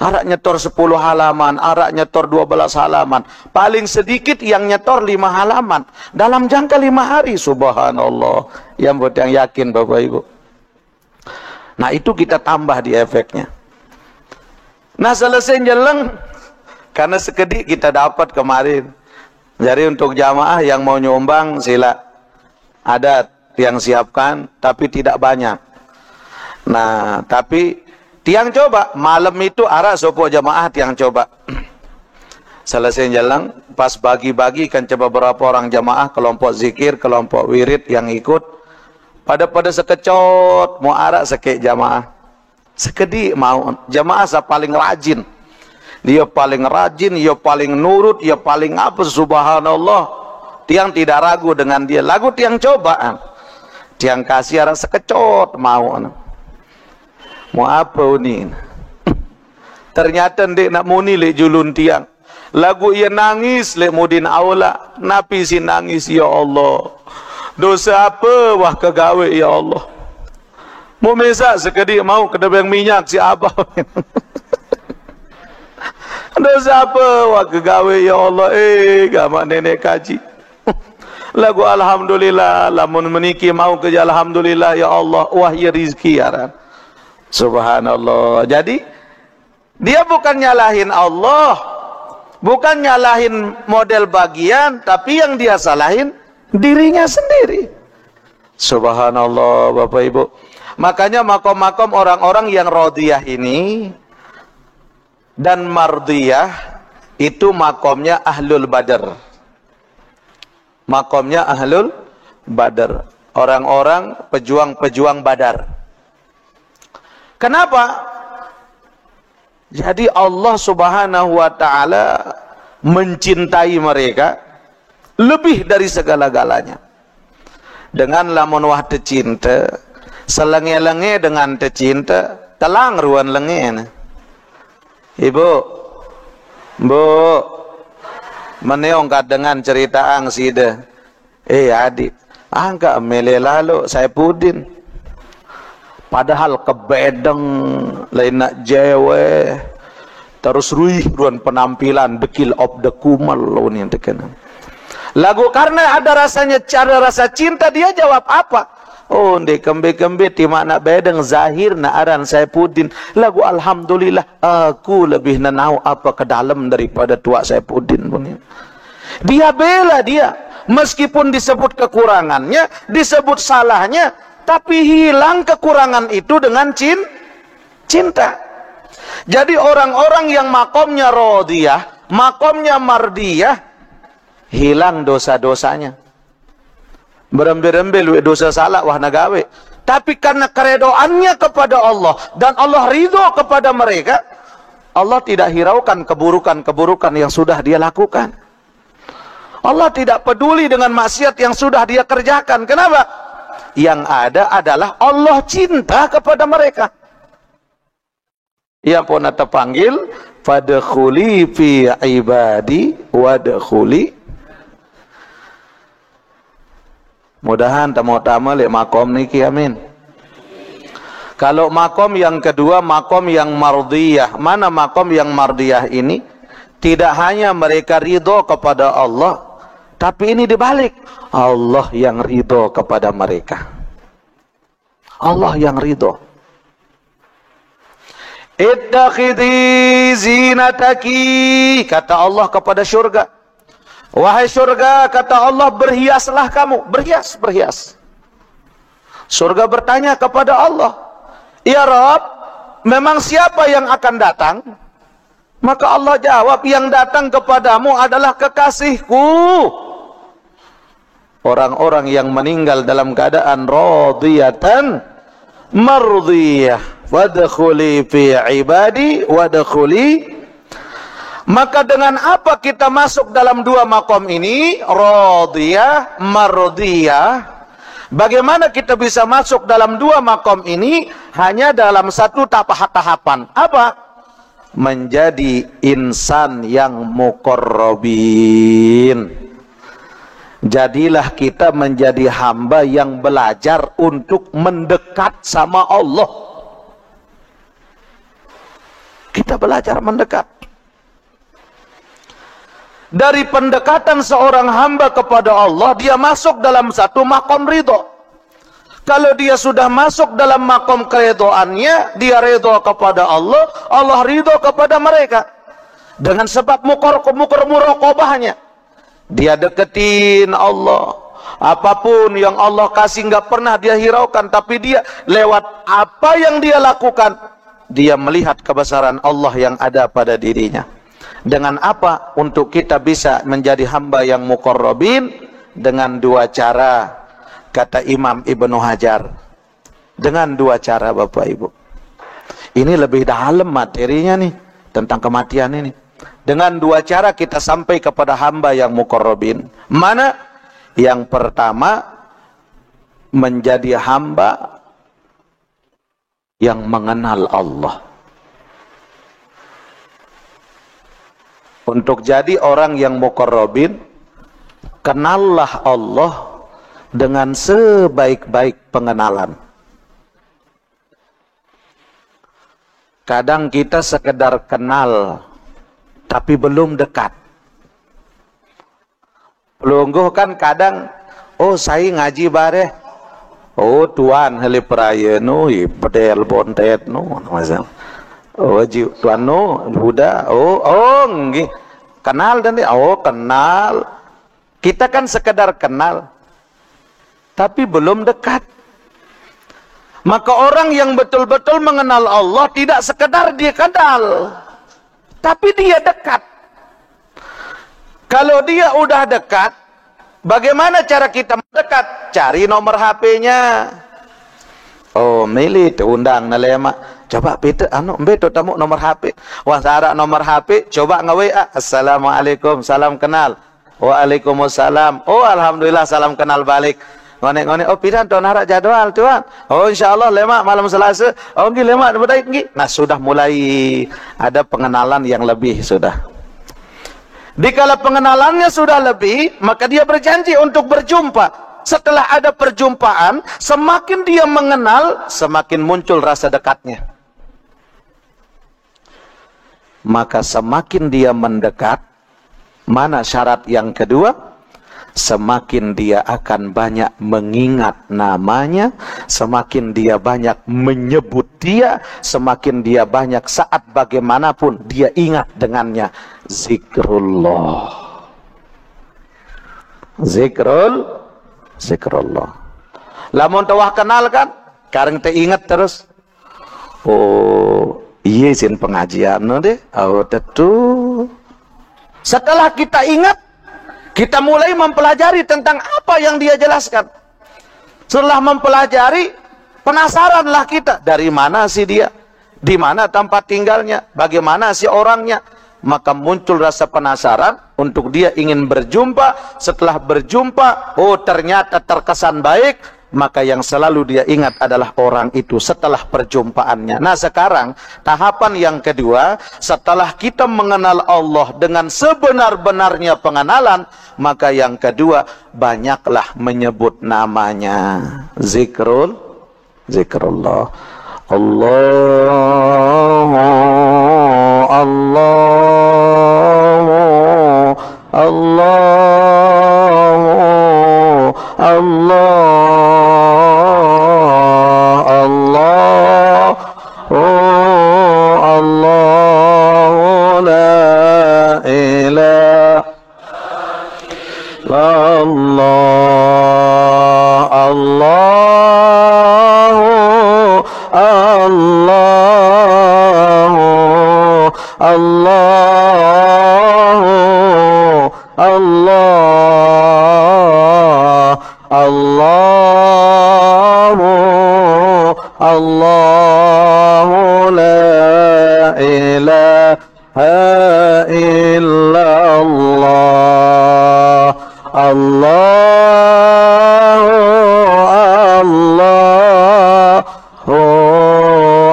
[SPEAKER 1] Arak nyetor 10 halaman, arak nyetor 12 halaman. Paling sedikit yang nyetor 5 halaman dalam jangka 5 hari. Subhanallah. Yang buat yang yakin Bapak Ibu. Nah itu kita tambah di efeknya. Nah selesai jeleng, karena sekedik kita dapat kemarin. Jadi untuk jamaah yang mau nyumbang sila. Ada yang siapkan, tapi tidak banyak. Nah, tapi tiang coba. Malam itu arah sopo jamaah tiang coba. Selesai jalan, pas bagi-bagi kan coba berapa orang jamaah, kelompok zikir, kelompok wirid yang ikut. Pada sekecot, mau arah sekek jamaah. Sekedik mau, jamaah saya paling rajin. Dia paling rajin, dia paling nurut, dia paling apa, subhanallah. Tiang tidak ragu dengan dia. Lagu tiang cobaan. Tiang kasih arah sekecot mau. Mau apa ini? Ternyata ndek nak muni le julun tiang. Lagu ia nangis le mudin aula. Napi si nangis ya Allah. Dosa apa wah kegawe ya Allah. Mau mesak sekedik mau kedebeng minyak si abah. Dosa apa wah kegawe ya Allah. Gamak nenek kaji. Lagu alhamdulillah lamun meniki mau kerja alhamdulillah ya Allah. Wah ya rizki ya. Subhanallah. Jadi dia bukan nyalahin Allah, bukan nyalahin model bagian, tapi yang dia salahin dirinya sendiri. Subhanallah Bapak Ibu. Makanya makom-makom orang-orang yang radiyah ini dan mardiyah itu makomnya ahlul badar. Makomnya ahlul badar. Orang-orang pejuang-pejuang badar. Kenapa? Jadi Allah Subhanahu wa ta'ala mencintai mereka lebih dari segala-galanya. Dengan lamun wah tecinta, selenge-lenge dengan tecinta, telang ruan lenge. Ibu, Bu, meneongkat dengan cerita ang sida. Adik, angka mele lalu saya pudin. Padahal kebedeng lain nak jewe terus ruan penampilan dekil of the kumal lo ni tekan. Lagu karena ada rasanya cara rasa cinta dia jawab apa? Oh ndek kembe-kembe ti makna bedeng zahir na aran saya pudin. Lagu alhamdulillah aku lebih nenau apa ke dalam daripada tua saya pudin pun. Dia bela dia meskipun disebut kekurangannya, disebut salahnya, tapi hilang kekurangan itu dengan cinta. Jadi orang-orang yang makomnya radiyah, makomnya mardiyah, hilang dosa-dosanya. Berembe-rembe dosa salah wah nagawe. Tapi karena keredoannya kepada Allah dan Allah ridho kepada mereka, Allah tidak hiraukan keburukan-keburukan yang sudah dia lakukan. Allah tidak peduli dengan maksiat yang sudah dia kerjakan. Kenapa? Yang ada adalah Allah cinta kepada mereka. Yang pun terpanggil fadkhuli fi ibadi wadkhuli. Mudahan tamu-tamu lek makom niki amin. Kalau makom yang kedua, makom yang mardiyah. Mana makom yang mardiyah ini? Tidak hanya mereka ridho kepada Allah, tapi ini dibalik. Allah yang ridho kepada mereka. Allah yang ridho. Ittakhidhi zinataki, kata Allah kepada syurga. Wahai syurga, kata Allah, berhiaslah kamu. Berhias. Surga bertanya kepada Allah, ya Rabb, memang siapa yang akan datang? Maka Allah jawab, yang datang kepadamu adalah kekasihku. Orang-orang yang meninggal dalam keadaan radiyatan mardiyah. Wadkhuli fi ibadi wadkhuli. Maka dengan apa kita masuk dalam dua makom ini? Radiyah, mardiyah. Bagaimana kita bisa masuk dalam dua makom ini? Hanya dalam satu tahapan. Apa? Menjadi insan yang muqarrabin. Jadilah kita menjadi hamba yang belajar untuk mendekat sama Allah. Kita belajar mendekat. Dari pendekatan seorang hamba kepada Allah, dia masuk dalam satu makom ridho. Kalau dia sudah masuk dalam makom keridhoannya, dia ridho kepada Allah, Allah ridho kepada mereka. Dengan sebab muraqabahnya, dia deketin Allah. Apapun yang Allah kasih nggak pernah dia hiraukan, tapi dia lewat apa yang dia lakukan, dia melihat kebesaran Allah yang ada pada dirinya. Dengan apa? Untuk kita bisa menjadi hamba yang muqarrabin? Dengan dua cara, kata Imam Ibnu Hajar. Dengan dua cara, Bapak Ibu. Ini lebih dalam materinya nih, tentang kematian ini. Dengan dua cara kita sampai kepada hamba yang muqarrabin. Mana? Yang pertama, menjadi hamba yang mengenal Allah. Untuk jadi orang yang muqarrabin, kenallah Allah dengan sebaik-baik pengenalan. Kadang kita sekedar kenal, tapi belum dekat. Pelungguh kan kadang, oh saya ngaji bare, oh tuan heli peraya nu, pedel bontet nu, macam. Oh tuan nu, Buddha, nggih. Kenal dan dia, kenal. Kita kan sekedar kenal, tapi belum dekat. Maka orang yang betul-betul mengenal Allah tidak sekedar dia kenal, tapi dia dekat. Kalau dia udah dekat, bagaimana cara kita mendekat? Cari nomor HP-nya. Oh, milih undang nalema. Coba Peter, betul tamu nomor HP. Wah, syarat nomor HP, coba nge-WA. Assalamualaikum, salam kenal. Waalaikumsalam. Oh, alhamdulillah, salam kenal balik. Ngonek-ngonek, oh pidan tuan harap jadwal tuan. Oh insyaallah lemak malam Selasa. Oh nggih lemak baik nggih. Nah, sudah mulai ada pengenalan yang lebih sudah. Dikala pengenalannya sudah lebih, maka dia berjanji untuk berjumpa. Setelah ada perjumpaan, semakin dia mengenal, semakin muncul rasa dekatnya. Maka semakin dia mendekat, mana syarat yang kedua? Semakin dia akan banyak mengingat namanya, semakin dia banyak menyebut dia, semakin dia banyak saat bagaimanapun dia ingat dengannya. Zikrullah. Zikrullah. Lamun tawah kenal kan, kareng teh ingat terus. Oh, iya sin pengajian deh. Oh, tentu. Setelah kita ingat, kita mulai mempelajari tentang apa yang dia jelaskan. Setelah mempelajari, penasaranlah kita. Dari mana sih dia? Di mana tempat tinggalnya? Bagaimana sih orangnya? Maka muncul rasa penasaran untuk dia ingin berjumpa. Setelah berjumpa, oh ternyata terkesan baik. Maka yang selalu dia ingat adalah orang itu setelah perjumpaannya. Nah sekarang tahapan yang kedua, setelah kita mengenal Allah dengan sebenar-benarnya pengenalan, maka yang kedua banyaklah menyebut namanya. Zikrullah. Allah, Allah, Allah, Allah, Allah, la ilaha illallah, Allah, Allah, Allah,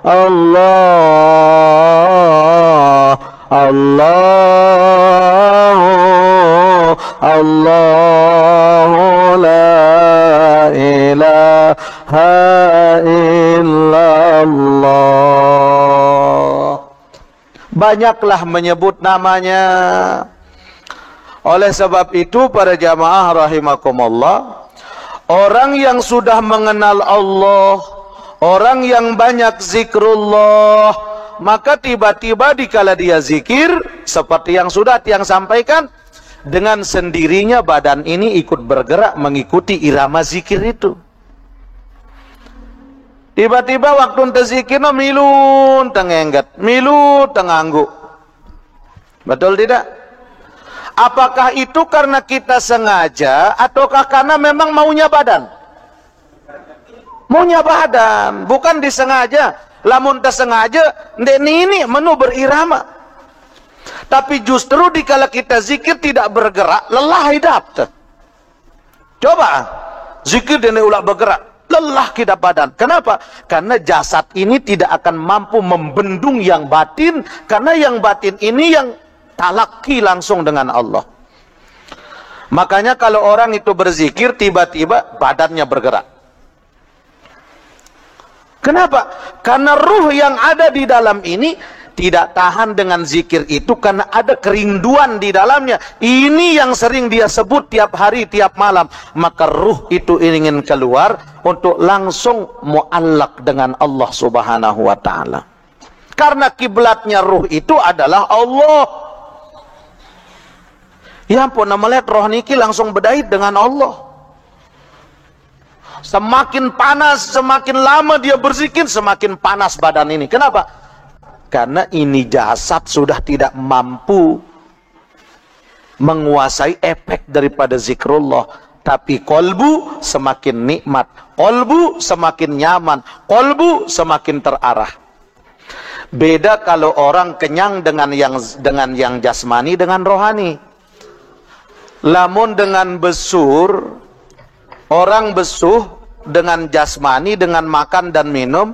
[SPEAKER 1] Allah, Allah, Allah, la ilaha illallah. Banyaklah menyebut namanya. Oleh sebab itu para jamaah rahimakumullah, orang yang sudah mengenal Allah, orang yang banyak zikrullah, maka tiba-tiba dikala dia zikir, seperti yang sudah tiang sampaikan, dengan sendirinya badan ini ikut bergerak mengikuti irama zikir itu. Tiba-tiba waktu ente zikir, milun tengengget, milun tengangguk. Betul tidak? Apakah itu karena kita sengaja ataukah karena memang maunya badan? Maunya badan, bukan disengaja. Lamun tersengaja, ini menu berirama. Tapi justru dikala kita zikir tidak bergerak, lelah hidup. Coba zikir dan ulah bergerak, lelah kita badan. Kenapa? Karena jasad ini tidak akan mampu membendung yang batin, karena yang batin ini yang talaki langsung dengan Allah. Makanya kalau orang itu berzikir, tiba-tiba badannya bergerak. Kenapa? Karena ruh yang ada di dalam ini tidak tahan dengan zikir itu, karena ada kerinduan di dalamnya. Ini yang sering dia sebut tiap hari, tiap malam. Maka ruh itu ingin keluar untuk langsung muallak dengan Allah subhanahu wa ta'ala. Karena kiblatnya ruh itu adalah Allah. Ya ampun, melihat roh niki langsung berdait dengan Allah. Semakin panas, semakin lama dia berzikir, semakin panas badan ini. Kenapa? Karena ini jasad sudah tidak mampu menguasai efek daripada zikrullah. Tapi kolbu semakin nikmat, kolbu semakin nyaman, kolbu semakin terarah. Beda kalau orang kenyang dengan yang jasmani, dengan rohani. Lamun dengan besur, orang besuh dengan jasmani, dengan makan dan minum,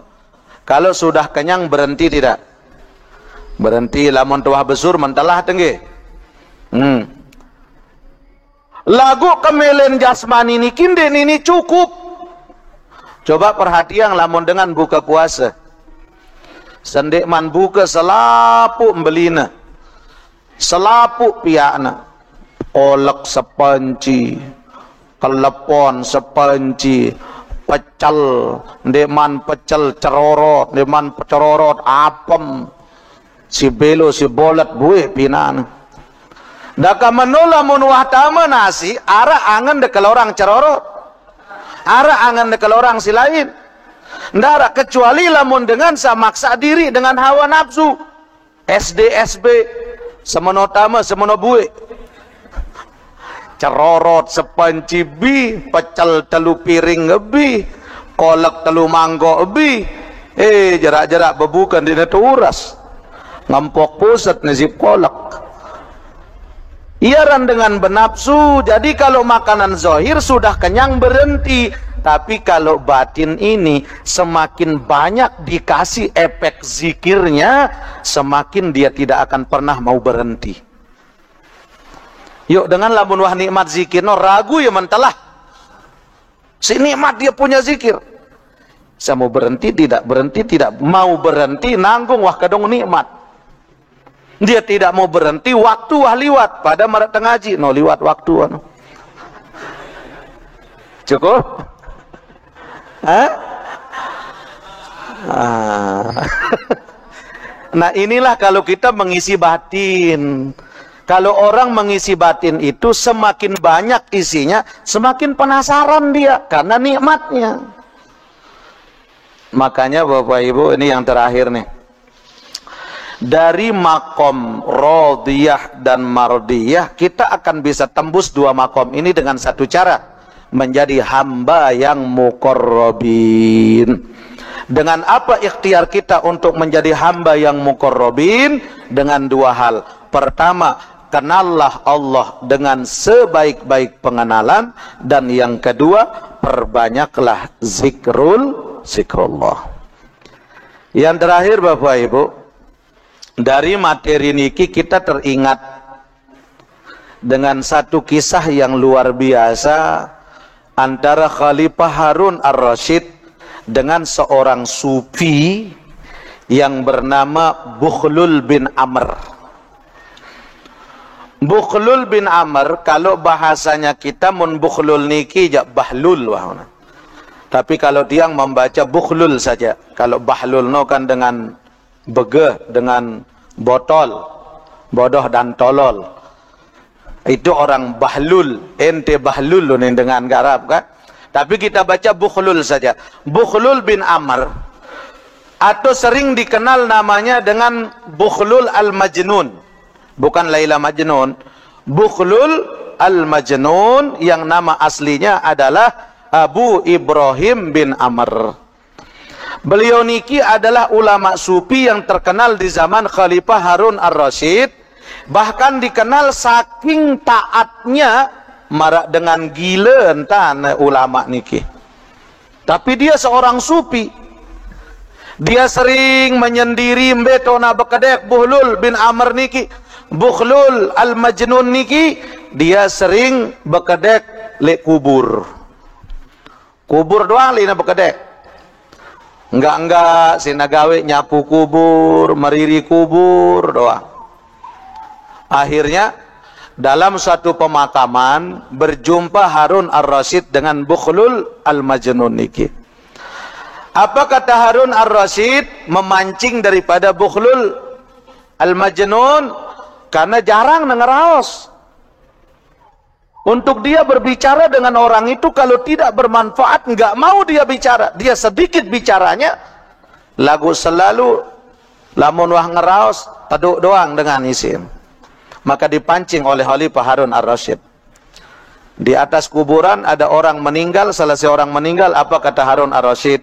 [SPEAKER 1] kalau sudah kenyang berhenti tidak? Berhenti. Lamun tuah besur mentelah tinggi. Lagu kemelen jasmani ini kinden ini cukup. Coba perhatian lamun dengan buka puasa. Sendekman buka selapuk belina, selapuk piakna. Olek sepanci, kelepon sepanci, pecel, deman pecel cerorot, deman cerorot apem, si belo si bolet buih pinan. Daka menula munwah tama nasi, arah angan dekel orang cerorot, arah angan dekel orang si lain. Ndara kecuali lamun dengan samaksa diri dengan hawa nafsu, SDSB, semono tama semono buih. Cerorot sepanci bi, pecel telu piring bi, kolak telu manggo bi. Jarak-jarak bebukan di uras. Ngampok pusat nasib kolak. Iaran dengan benapsu. Jadi kalau makanan zohir sudah kenyang berhenti. Tapi kalau batin ini semakin banyak dikasih efek zikirnya, semakin dia tidak akan pernah mau berhenti. Yuk, dengan lamun wah nikmat zikir, no ragu ya mentelah. Si nikmat dia punya zikir. Saya mau berhenti, tidak berhenti, tidak mau berhenti, nanggung wah kadang nikmat. Dia tidak mau berhenti, waktu wah liwat. Pada marat tengaji, no liwat waktu. No. Cukup? Hah? Nah inilah kalau kita mengisi batin. Kalau orang mengisi batin itu, semakin banyak isinya, semakin penasaran dia karena nikmatnya. Makanya Bapak Ibu, ini yang terakhir nih. Dari makom radiyah dan mardiyah, kita akan bisa tembus dua makom ini dengan satu cara, menjadi hamba yang muqarrabin. Dengan apa ikhtiar kita untuk menjadi hamba yang muqarrabin? Dengan dua hal. Pertama, kenallah Allah dengan sebaik-baik pengenalan, dan yang kedua, perbanyaklah zikrullah. Yang terakhir Bapak Ibu, dari materi niki kita teringat dengan satu kisah yang luar biasa antara Khalifah Harun ar-Rasyid dengan seorang sufi yang bernama Bukhlul bin Amr. Bukhlul bin Amr, kalau bahasanya kita mun Bukhlul niki jak bahlul wahuna. Tapi kalau tiang membaca Bukhlul saja. Kalau bahlul no kan dengan bege, dengan botol, bodoh dan tolol. Itu orang bahlul, ente bahlul nih dengan garap kan. Tapi kita baca Bukhlul saja. Bukhlul bin Amr, atau sering dikenal namanya dengan Bukhlul al-Majnun. Bukan Laila Majnun. Bukhlul al-Majnun yang nama aslinya adalah Abu Ibrahim bin Amr. Beliau niki adalah ulama sufi yang terkenal di zaman Khalifah Harun ar-Rasyid. Bahkan dikenal saking taatnya, marak dengan gila entan ulama niki. Tapi dia seorang sufi. Dia sering menyendiri mbetona bekedek Bukhlul bin Amr niki. Bukhlul al-Majnun niki, dia sering bekedek lek kubur. Kubur doang lina bekedek. Enggak sinagawe nyapu kubur, meriri kubur doang. Akhirnya dalam suatu pemakaman berjumpa Harun ar-Rasyid dengan Bukhlul al-Majnun niki. Apa kata Harun ar-Rasyid? Memancing daripada Bukhlul al-Majnun, karena jarang ngeraos. Untuk dia berbicara dengan orang itu, kalau tidak bermanfaat, nggak mau dia bicara. Dia sedikit bicaranya, lagu selalu lamun wah ngeraos, taduk doang dengan isim. Maka dipancing oleh Khalifah Harun ar-Rasyid. Di atas kuburan ada orang meninggal, salah seorang meninggal. Apa kata Harun ar-Rasyid?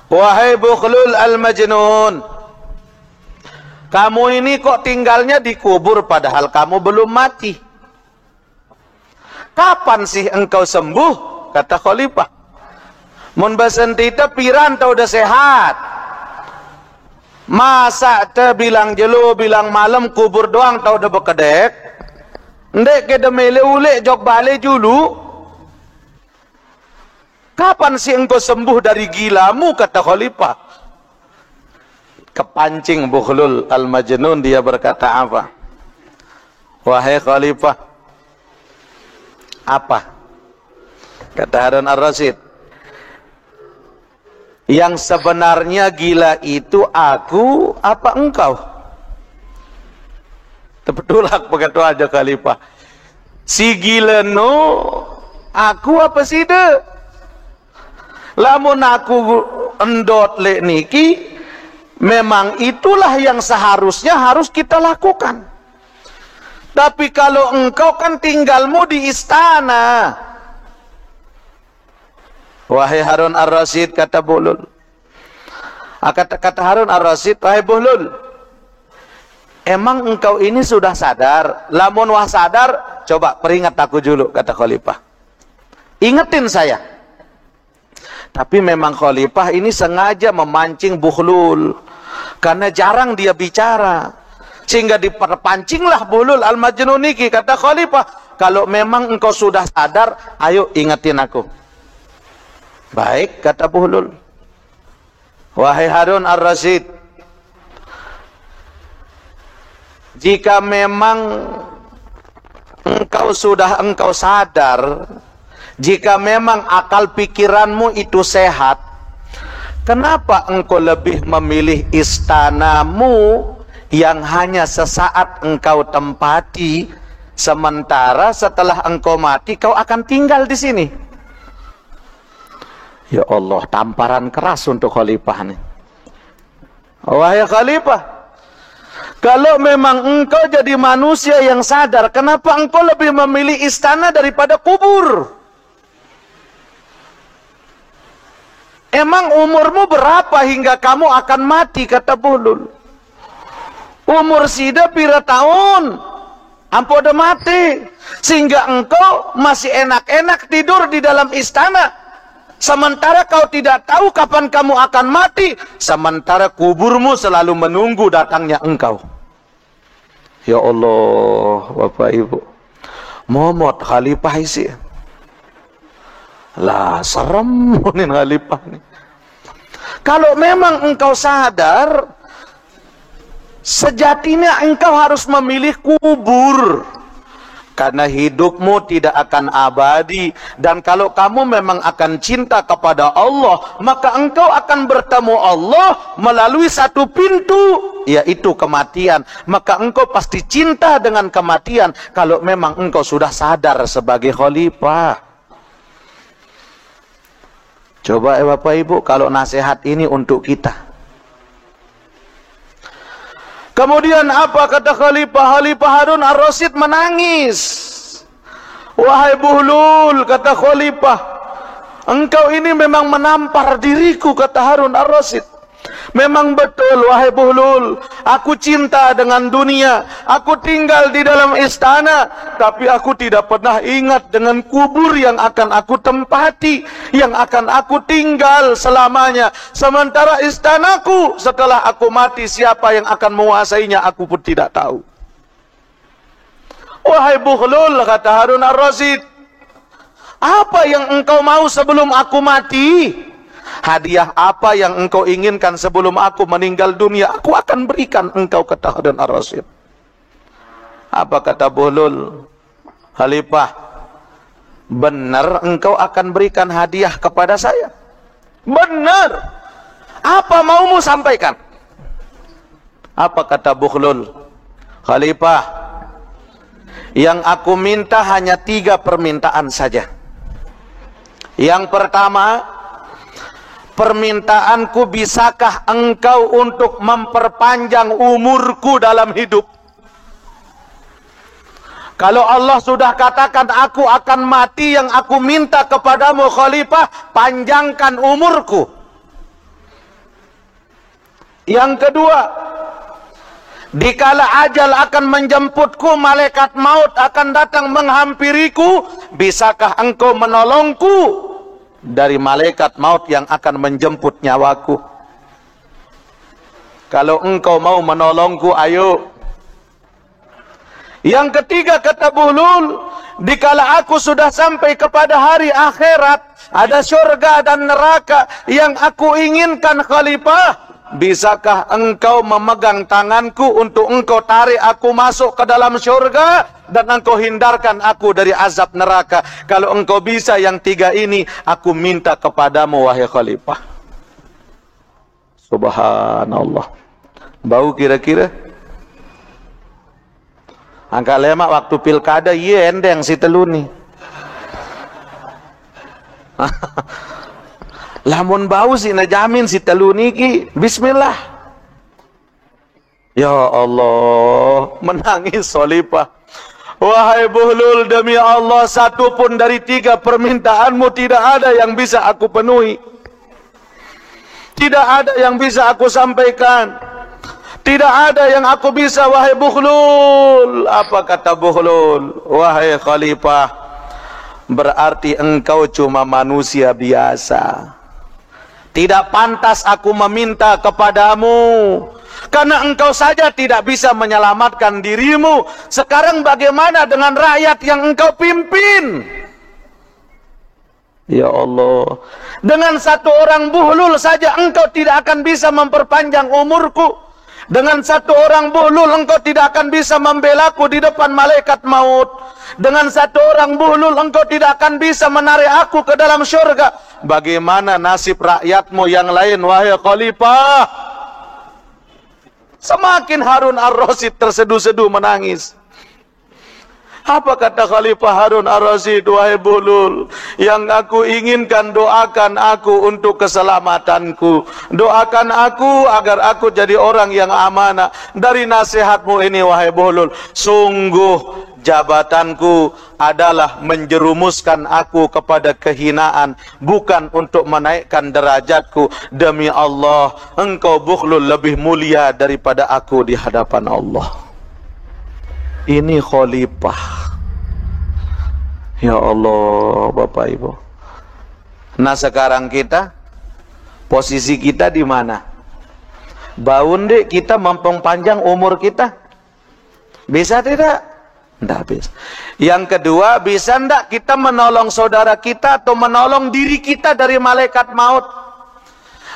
[SPEAKER 1] Wahai Bukhlul al-Majnun, kamu ini kok tinggalnya di kubur padahal kamu belum mati. Kapan sih engkau sembuh? Kata Khalifah. Mun basentita piran tau udah sehat. Masa te bilang jelo, bilang malam kubur doang tau udah bekedek. Ndek ke demele ule jok balik dulu. Kapan sih engkau sembuh dari gilamu? Kata Khalifah. Kepancing Bukhlul al-Majnun, dia berkata apa? Wahai Khalifah, apa? Kata Harun ar-Rasyid, yang sebenarnya gila itu aku apa engkau? Tepetulak begitu aja Khalifah. Si gila no aku apa sih de? Lamun aku endot lek niki, memang itulah yang seharusnya harus kita lakukan. Tapi kalau engkau kan tinggalmu di istana. Wahai Harun ar-Rasyid, kata Bukhlul. Kata Harun ar-Rasyid, wahai Bukhlul, emang engkau ini sudah sadar? Lamun wah sadar, coba peringat aku dulu, kata Khalifah. Ingetin saya. Tapi memang Khalifah ini sengaja memancing Bukhlul, karena jarang dia bicara. Sehingga diperpancinglah Bukhlul al-Majnun niki. Kata Khalifah, kalau memang engkau sudah sadar, ayo ingetin aku. Baik, kata Bukhlul. Wahai Harun ar-Rasyid, jika memang engkau sadar, jika memang akal pikiranmu itu sehat, kenapa engkau lebih memilih istanamu yang hanya sesaat engkau tempati, sementara setelah engkau mati kau akan tinggal di sini. Ya Allah, tamparan keras untuk khalifah nih. Wahai khalifah, kalau memang engkau jadi manusia yang sadar, kenapa engkau lebih memilih istana daripada kubur? Emang umurmu berapa hingga kamu akan mati, kata Buhlul. Umur sida pira tahun, ampo udah mati. Sehingga engkau masih enak-enak tidur di dalam istana. Sementara kau tidak tahu kapan kamu akan mati. Sementara kuburmu selalu menunggu datangnya engkau. Ya Allah, Bapak Ibu. Momot khalifah isi. Lah, serem nih khalifah nih. Kalau memang engkau sadar, sejatinya engkau harus memilih kubur. Karena hidupmu tidak akan abadi. Dan kalau kamu memang akan cinta kepada Allah, maka engkau akan bertemu Allah melalui satu pintu, yaitu kematian. Maka engkau pasti cinta dengan kematian kalau memang engkau sudah sadar sebagai khalifah. Coba Bapak Ibu, kalau nasihat ini untuk kita. Kemudian apa kata Khalifah? Khalifah Harun Ar-Rasyid menangis. Wahai Buhlul, kata Khalifah, engkau ini memang menampar diriku, kata Harun Ar-Rasyid. Memang betul, wahai Buhlul, aku cinta dengan dunia, aku tinggal di dalam istana, tapi aku tidak pernah ingat dengan kubur yang akan aku tempati, yang akan aku tinggal selamanya. Sementara istanaku setelah aku mati, siapa yang akan menguasainya aku pun tidak tahu. Wahai Buhlul, kata Harun Ar-Rasyid, apa yang engkau mau sebelum aku mati? Hadiah apa yang engkau inginkan sebelum aku meninggal dunia, aku akan berikan engkau, kata Harun Ar-Rasyid. Apa kata Buhlul? Khalifah, benar engkau akan berikan hadiah kepada saya? Benar. Apa maumu sampaikan? Apa kata Buhlul? Khalifah, yang aku minta hanya 3 permintaan saja. Yang pertama, permintaanku, bisakah engkau untuk memperpanjang umurku dalam hidup? Kalau Allah sudah katakan aku akan mati, yang aku minta kepadamu Khalifah, panjangkan umurku. Yang kedua, dikala ajal akan menjemputku, malaikat maut akan datang menghampiriku, bisakah engkau menolongku dari malaikat maut yang akan menjemput nyawaku? Kalau engkau mau menolongku, ayo. Yang ketiga, kata Buhlul, dikala aku sudah sampai kepada hari akhirat, ada syurga dan neraka yang aku inginkan Khalifah, bisakah engkau memegang tanganku untuk engkau tarik aku masuk ke dalam syurga dan engkau hindarkan aku dari azab neraka? Kalau engkau bisa yang 3 ini, aku minta kepadamu, wahai Khalifah. Subhanallah. Bau kira-kira? Angka lemak waktu pilkada, iya endeng si teluni. Lamun bau si najamin si teluni ki, bismillah. Ya Allah, menangis Khalifah. Wahai Buhlul, demi Allah, satu pun dari 3 permintaanmu tidak ada yang bisa aku penuhi. Tidak ada yang bisa aku sampaikan. Tidak ada yang aku bisa, wahai Buhlul. Apa kata Buhlul? Wahai Khalifah, berarti engkau cuma manusia biasa. Tidak pantas aku meminta kepadamu, karena engkau saja tidak bisa menyelamatkan dirimu. Sekarang bagaimana dengan rakyat yang engkau pimpin? Ya Allah, dengan 1 orang Buhlul saja engkau tidak akan bisa memperpanjang umurku. Dengan 1 orang Buhlul engkau tidak akan bisa membelaku di depan malaikat maut. Dengan 1 orang Buhlul engkau tidak akan bisa menarik aku ke dalam syurga. Bagaimana nasib rakyatmu yang lain, wahai Khalifah? Semakin Harun Ar-Rasyid terseduh-seduh menangis. Apa kata Khalifah Harun Ar-Rasyid? Wahai Bulul, yang aku inginkan, doakan aku untuk keselamatanku. Doakan aku agar aku jadi orang yang amanah. Dari nasihatmu ini wahai Bulul, sungguh jabatanku adalah menjerumuskan aku kepada kehinaan, bukan untuk menaikkan derajatku. Demi Allah, engkau Bulul lebih mulia daripada aku di hadapan Allah. Ini khalifah. Ya Allah, Bapak Ibu. Nah sekarang kita, posisi kita di mana? Baun dek kita memperpanjang umur kita? Bisa tidak? Tidak bisa. Yang kedua, bisa tidak kita menolong saudara kita atau menolong diri kita dari malaikat maut?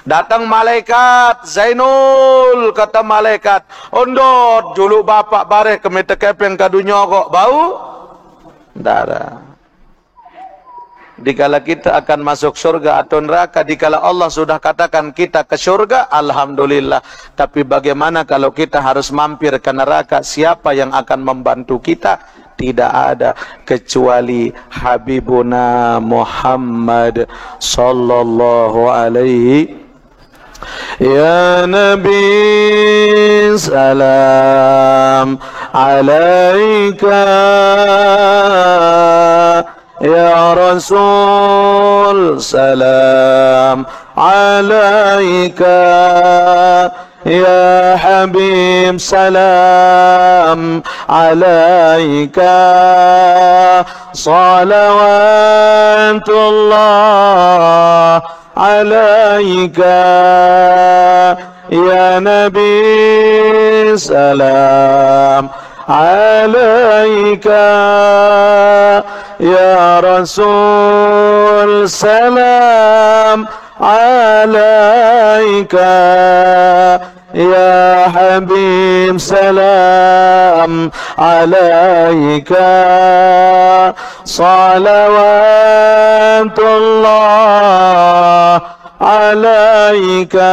[SPEAKER 1] Datang malaikat, Zainul, kata malaikat, ondot, juluk bapak bareh kemita kepeng kadunya kok, bau? Darah. Dikala kita akan masuk surga atau neraka, dikala Allah sudah katakan kita ke surga, alhamdulillah. Tapi bagaimana kalau kita harus mampir ke neraka? Siapa yang akan membantu kita? Tidak ada kecuali Habibuna Muhammad sallallahu alaihi. Ya Nabi salam alaika, ya Rasul salam alaika, ya Habib salam alaika, salawatullah alaika, ya Nabi salam alaika, ya Rasul salam alaika, ya Habib salam alaika, salawatullah alaika.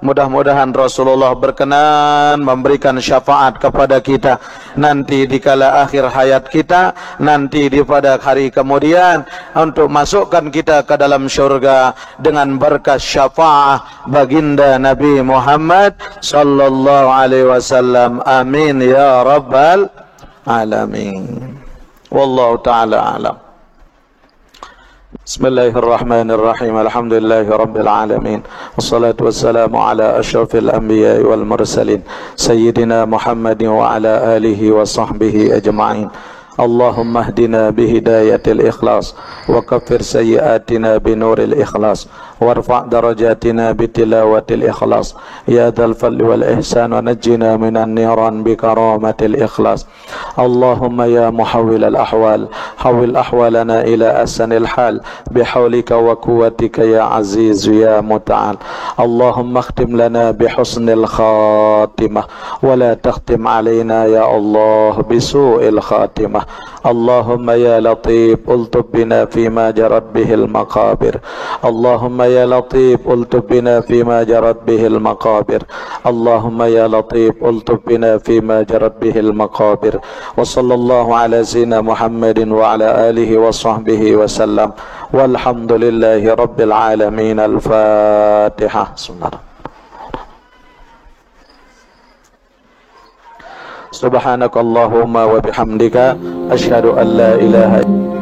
[SPEAKER 1] Mudah-mudahan Rasulullah berkenan memberikan syafaat kepada kita nanti di kala akhir hayat kita, nanti di pada hari kemudian, untuk masukkan kita ke dalam syurga dengan berkat syafaat baginda Nabi Muhammad sallallahu alaihi wasallam. Amin ya rabbal alamin. Wallahu ta'ala alam. Bismillahirrahmanirrahim. Alhamdulillahi rabbil alamin. Wassalatu wassalamu ala asyrafil anbiya'i wal mursalin Sayyidina Muhammadin wa ala alihi wa sahbihi ajma'in. Allahumma hdina bihidayatil ikhlas wa kaffir sayyiatina binuril ikhlas warfa' darajatina bitilawatil ikhlas ya dzal fadli wal ihsan wa najjina minan niran bikaramatil ikhlas. Allahumma ya muhawwilal ahwal hawwil ahwalana ila ahsanil hal bihawlika wa quwwatika ya aziz ya muta'al. Allahumma khtim lana bihusnil khatimah wa la takhtim alaina ya Allah bisu'il khatimah. Allahumma ya latif ultub bina fima jarat bihil maqabir. Allahumma ya latif ultub bina fima jarat bihil maqabir. Allahumma ya latif ultub bina fima jarat bihil maqabir. Wa sallallahu ala sayyidina Muhammadin wa ala alihi wa sahbihi wa sallam. Walhamdulillahi rabbil alamin. Al-Fatihah. Subhanakallahumma wa bihamdika asyhadu an la ilaha illa